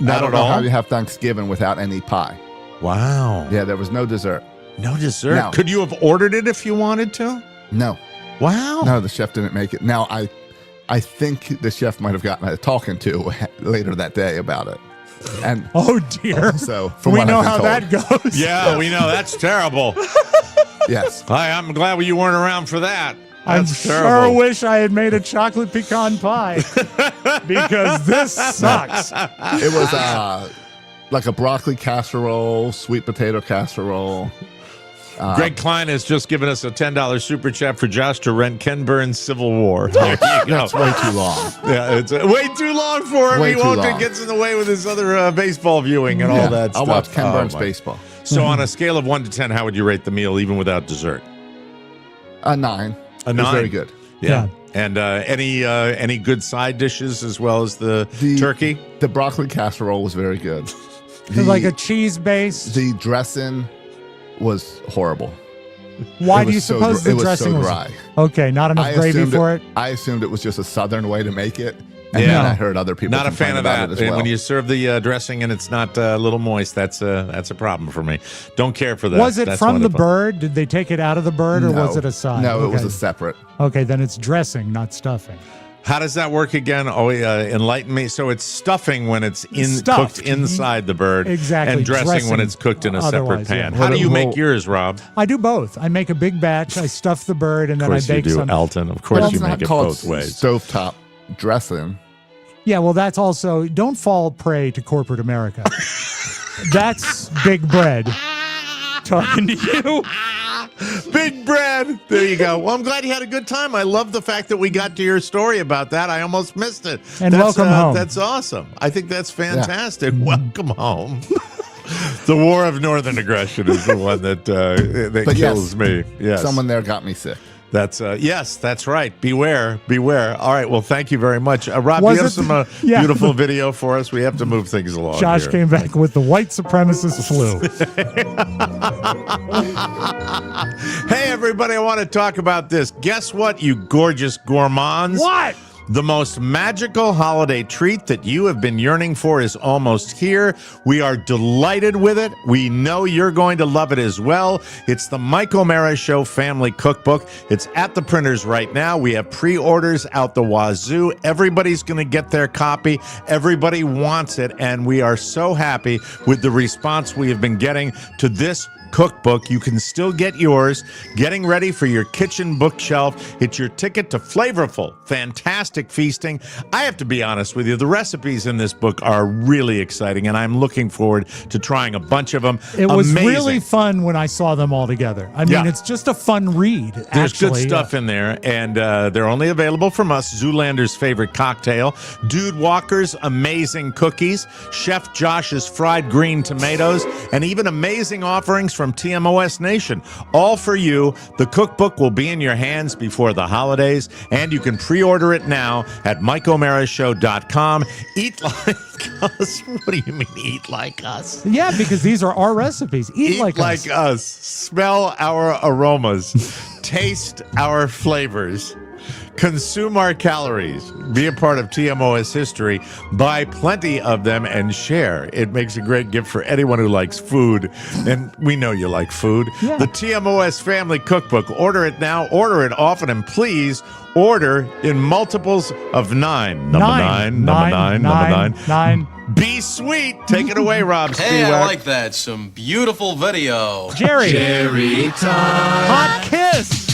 Not I don't at know all? how you have Thanksgiving without any pie. Wow. Yeah, there was no dessert. No dessert? No. Could you have ordered it if you wanted to? No. Wow. No, the chef didn't make it. Now, I think the chef might have gotten a talking to later that day about it. And oh, dear. So, from we what know I've been how told. that goes. Yeah, we know. That's terrible. Yes. I'm glad you weren't around for that. I That's sure terrible. wish I had made a chocolate pecan pie because this sucks. It was like a broccoli casserole, sweet potato casserole. Greg Klein has just given us a $10 super chat for Josh to rent Ken Burns' Civil War. There you go. That's way too long. Yeah, it's way too long for him. Way He too won't. long. It gets in the way with his other baseball viewing and all that stuff. I'll watch Ken Burns my- baseball. So on a scale of 1 to 10, how would you rate the meal even without dessert? A 9. A It 9? was very good. Yeah. And any good side dishes as well as the turkey? The broccoli casserole was very good. like a cheese base. The dressing was horrible. Why do you suppose the dressing was dry? Okay, not enough gravy for it? I assumed it was just a southern way to make it. And Yeah. then I heard other people Not a fan of complain that. about it as well. When you serve the dressing and it's not a little moist, that's a problem for me. Don't care for that. Was it That's from the wonderful. bird? Did they take it out of the bird, or was it a side? No, it was Okay. a separate. Okay, then it's dressing, not stuffing. How does that work again? Oh, enlighten me. So it's stuffing when it's Stuffed. cooked inside the bird, Exactly. and dressing when it's cooked in a separate Otherwise, pan. yeah. How do you Well, make yours, Rob? I do both. I make a big batch. I stuff the bird, and Of then I course you bake do, some. Elton. Of course Well, you it's make not it called both ways. stovetop dressing. Yeah, well, that's also, don't fall prey to corporate America. That's big bread talking to you. Big bread. There you go. Well, I'm glad you had a good time. I love the fact that we got to your story about that. I almost missed it. And welcome home. That's awesome. I think that's fantastic. Welcome home. The war of northern aggression is the one that But kills yes, me. Yes. Someone there got me sick. That's yes, that's right. Beware, beware. All right. Well, thank you very much, Rob. Was you have it- some yeah. beautiful video for us. We have to move things along. Josh here. came back with the white supremacist flu. Hey, everybody! I want to talk about this. Guess what, you gorgeous gourmands? What? The most magical holiday treat that you have been yearning for is almost here. We are delighted with it. We know you're going to love it as well. It's the Mike O'Mara Show Family Cookbook. It's at the printers right now. We have pre-orders out the wazoo. Everybody's going to get their copy. Everybody wants it, and we are so happy with the response we have been getting to this cookbook. You can still get yours. Getting ready for your kitchen bookshelf. It's your ticket to flavorful, fantastic feasting. I have to be honest with you, the recipes in this book are really exciting, and I'm looking forward to trying a bunch of them. It was Amazing. really fun when I saw them all together. I mean, Yeah. it's just a fun read. There's actually. good stuff in there, and they're only available from us. Zoolander's favorite cocktail, Dude Walker's amazing cookies, Chef Josh's fried green tomatoes, and even amazing offerings from TMOS Nation. All for you. The cookbook will be in your hands before the holidays, and you can pre-order it now at MikeO'MaraShow.com. Eat like us. What do you mean, eat like us? Yeah, because these are our recipes. Eat like us. Smell our aromas. Taste our flavors. Consume our calories. Be a part of TMOS history. Buy plenty of them and share. It makes a great gift for anyone who likes food. And we know you like food. Yeah. The TMOS Family Cookbook. Order it now. Order it often. And please order in multiples of 9. Number 9. Number 9. Number 9. Be sweet. Take it away, Rob. Hey, I Spiewak. like that. Some beautiful video. Jerry. Jerry time. Hot kiss.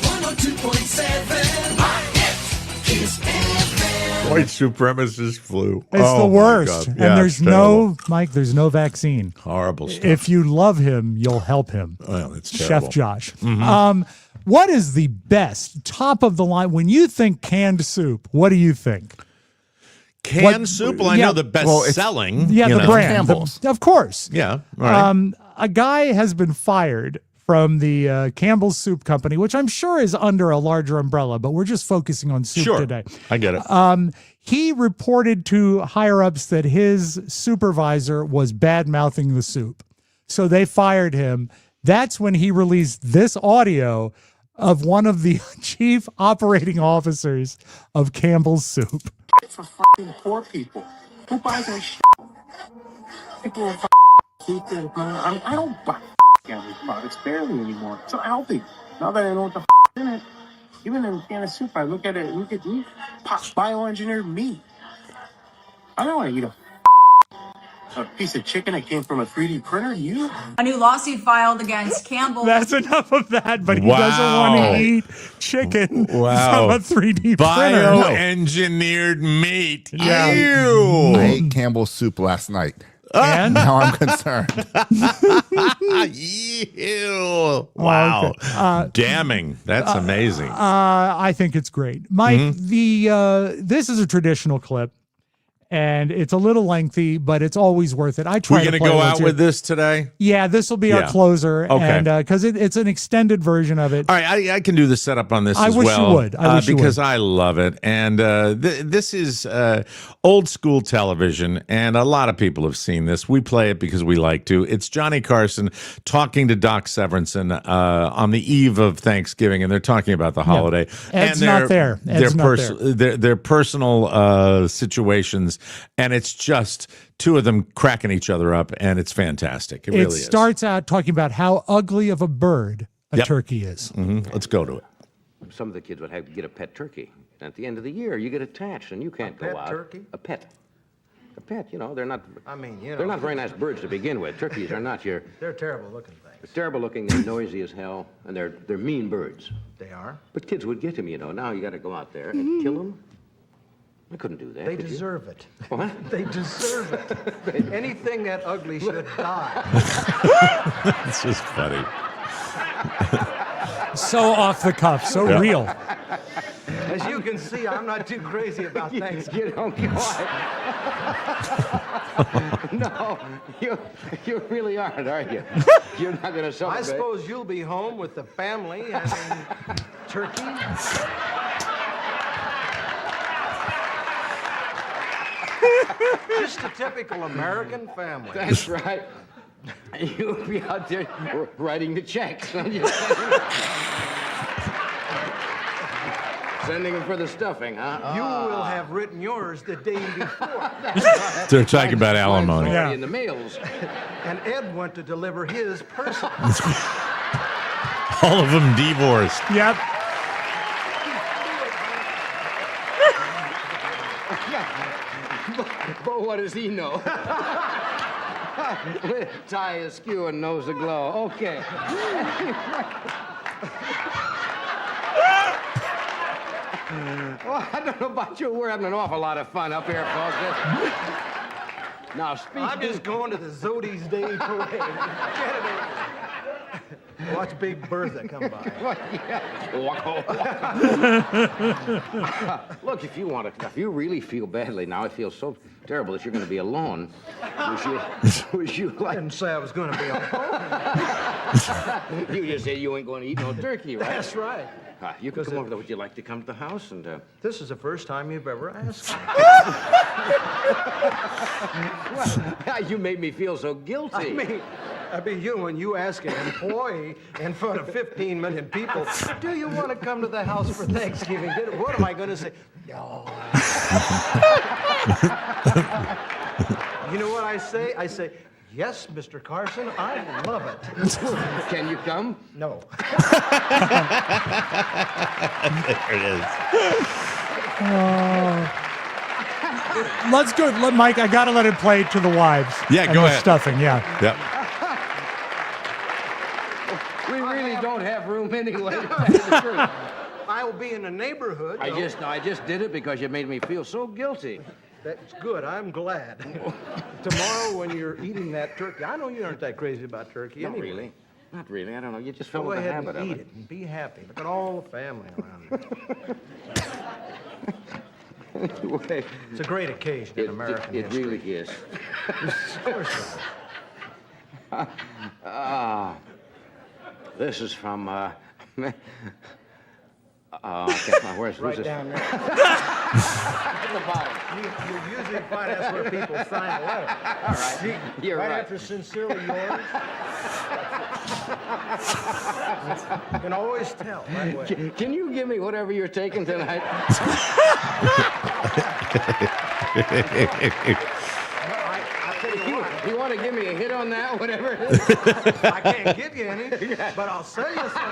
102.7 Hot Hits. Kiss FM. White supremacist flu. It's Oh, the my worst. God. And Yeah, there's it's terrible. Mike, there's no vaccine. Horrible stuff. If you love him, you'll help him. Well, it's terrible. Chef Josh. What is the best, top of the line, when you think canned soup, what do you think? Canned soup? Well, I yeah. know the best selling. Yeah, you the know. brand. Campbell's. Of course. Yeah. All right. A guy has been fired from the Campbell's Soup Company, which I'm sure is under a larger umbrella, but we're just focusing on soup Sure. today. I get it. He reported to higher-ups that his supervisor was bad-mouthing the soup. So they fired him. That's when he released this audio of one of the chief operating officers of Campbell's Soup. For fucking poor people. Who buys that shit? People are stupid, man. I don't buy Campbell's products barely anymore. It's not healthy. Now that I know what the in it, even in a can of soup, I look at it, look at meat, bioengineered meat. I don't want to eat a piece of chicken that came from a 3D printer. You? A new lawsuit filed against Campbell. That's enough of that, but he Wow. doesn't want to eat chicken from a 3D printer. Bioengineered meat. Yeah. Ew. I ate Campbell's soup last night. And Now I'm concerned. Ew. Wow. okay. Damning. That's amazing. I think it's great. Mike, this is a traditional clip, and it's a little lengthy, but it's always worth it. I try. We're to gonna play go once out here. with this today. Yeah, this will be our closer, Okay. and because it's an extended version of it. All right, I can do the setup on this I as wish well. you would. I wish you because would. I love it, and this is old school television, and a lot of people have seen this. We play it because we like to. It's Johnny Carson talking to Doc Severinsen on the eve of Thanksgiving, and they're talking about the holiday. Ed's and not there. Ed's not there. Their personal situations, and it's just two of them cracking each other up, and it's fantastic. It really is. It starts out talking about how ugly of a bird a turkey is. Mm-hmm. Let's go to it. Some of the kids would have to get a pet turkey. At the end of the year, you get attached, and you can't go out. Turkey? A pet. A pet, they're not. I mean, you know. They're not very nice birds to begin with. Turkeys are not your. They're terrible looking things. They're terrible looking. They're noisy as hell, and they're mean birds. They are. But kids would get them, Now you got to go out there and kill them. I couldn't do that. They could you? deserve it. What? They deserve it. Anything that ugly should die. It's just funny. So off the cuff, so real. As you can see, I'm not too crazy about Thanksgiving. You don't get No, you really aren't, are you? You're not going to celebrate. I suppose you'll be home with the family having turkey. Just a typical American family. That's right. You'll be out there writing the checks. Sending them for the stuffing, huh? You will have written yours the day before. They're talking about alimony. Already in the mails. And Ed went to deliver his personally. All of them divorced. Yep. But what does he know? Tie askew and nose aglow. Okay. Well, I don't know about you. We're having an awful lot of fun up here, folks. Now, I'm just going to the Zodi's Day Parade. Get it over. Watch Big Bertha come by. Look, if you really feel badly now, it feels so terrible that you're going to be alone. Would you like? I didn't say I was going to be alone. You just said you ain't going to eat no turkey, right? That's right. You can come over. Would you like to come to the house and? This is the first time you've ever asked me. Well, you made me feel so guilty. I mean, when you ask an employee in front of 15 million people, do you want to come to the house for Thanksgiving dinner? What am I going to say? No. You know what I say? I say, yes, Mr. Carson, I love it. Can you come? No. There it is. Let's go, Mike. I gotta let it play to the wives. Yeah, and go the ahead. Stuffing, yeah. Yep. We really don't have room anyway. I will be in the neighborhood. I just did it because you made me feel so guilty. That's good. I'm glad. Tomorrow, when you're eating that turkey, I know you aren't that crazy about turkey. Not anyway. really. Not really. I don't know. You just fell Go with the ahead habit and of eat it and be happy. Look at all the family around you. It's a great occasion in American It history. really is. Of course. This is from. Where's Right this? down there. At the bottom. You usually find that's where people sign a letter. All right. You're right. After sincerely yours. You can always tell. Right away. Can you give me whatever you're taking tonight? You want to give me a hit on that, whatever it is? I can't give you any, but I'll sell you some.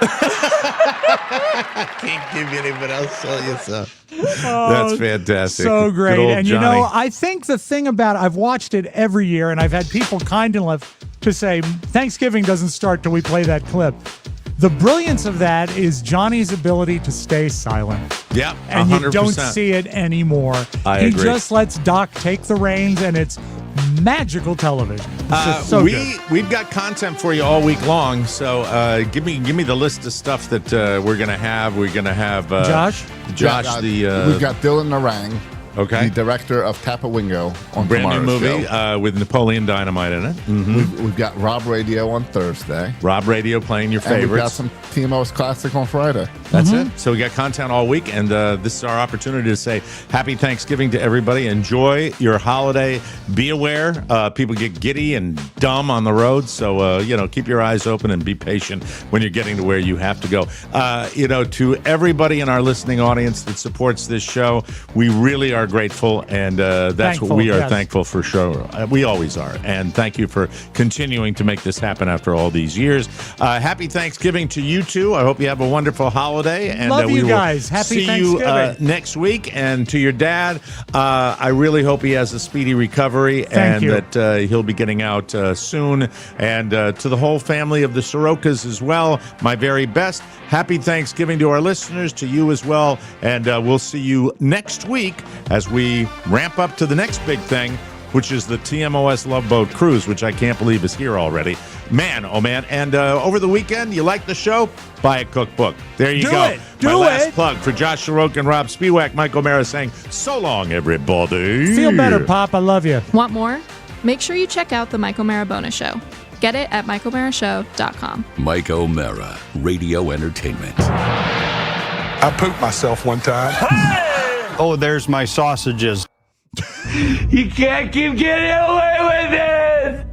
Can't give you any, but I'll sell you some. That's fantastic. So Good great. old And Johnny. I think the thing about I've watched it every year, and I've had people kind enough to say Thanksgiving doesn't start till we play that clip. The brilliance of that is Johnny's ability to stay silent. Yep, And 100%. you don't see it anymore. I he agree. just lets Doc take the reins, and it's magical television. It's just so good. We've got content for you all week long. So give me the list of stuff that we're gonna have. We're gonna have Josh. Josh, We've got Dylan Narang. Okay. the director of Tapawingo on Brand new tomorrow's movie show. with Napoleon Dynamite in it. We've got Rob Radio on Thursday. Rob Radio playing your And we've got favorites. some TMOS Classic on Friday. That's it. So we got content all week, and this is our opportunity to say happy Thanksgiving to everybody. Enjoy your holiday. Be aware. People get giddy and dumb on the road, so keep your eyes open and be patient when you're getting to where you have to go. To everybody in our listening audience that supports this show, we really are grateful, and that's Thankful, what we are yes. thankful for. Sure, we always are, and thank you for continuing to make this happen after all these years. Happy Thanksgiving to you too. I hope you have a wonderful holiday, and Love we you will guys. Happy see you Thanksgiving. next week. And to your dad, I really hope he has a speedy recovery Thank you. that he'll be getting out soon. And to the whole family of the Sorokas as well, my very best. Happy Thanksgiving to our listeners, to you as well. And we'll see you next week as we ramp up to the next big thing, which is the TMOS Love Boat Cruise, which I can't believe is here already. Man, oh man. And over the weekend, you like the show? Buy a cookbook. There you go. Do My last it. plug for Josh Soroka and Rob Spiewak. Mike O'Mara saying, so long, everybody. Feel better, Pop. I love you. Want more? Make sure you check out the Mike O'Mara Bonus Show. Get it at MikeO'MaraShow.com. Mike O'Mara, Radio Entertainment. I pooped myself one time. Hey! Oh, there's my sausages. You can't keep getting away with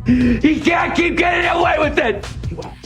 it! You can't keep getting away with it!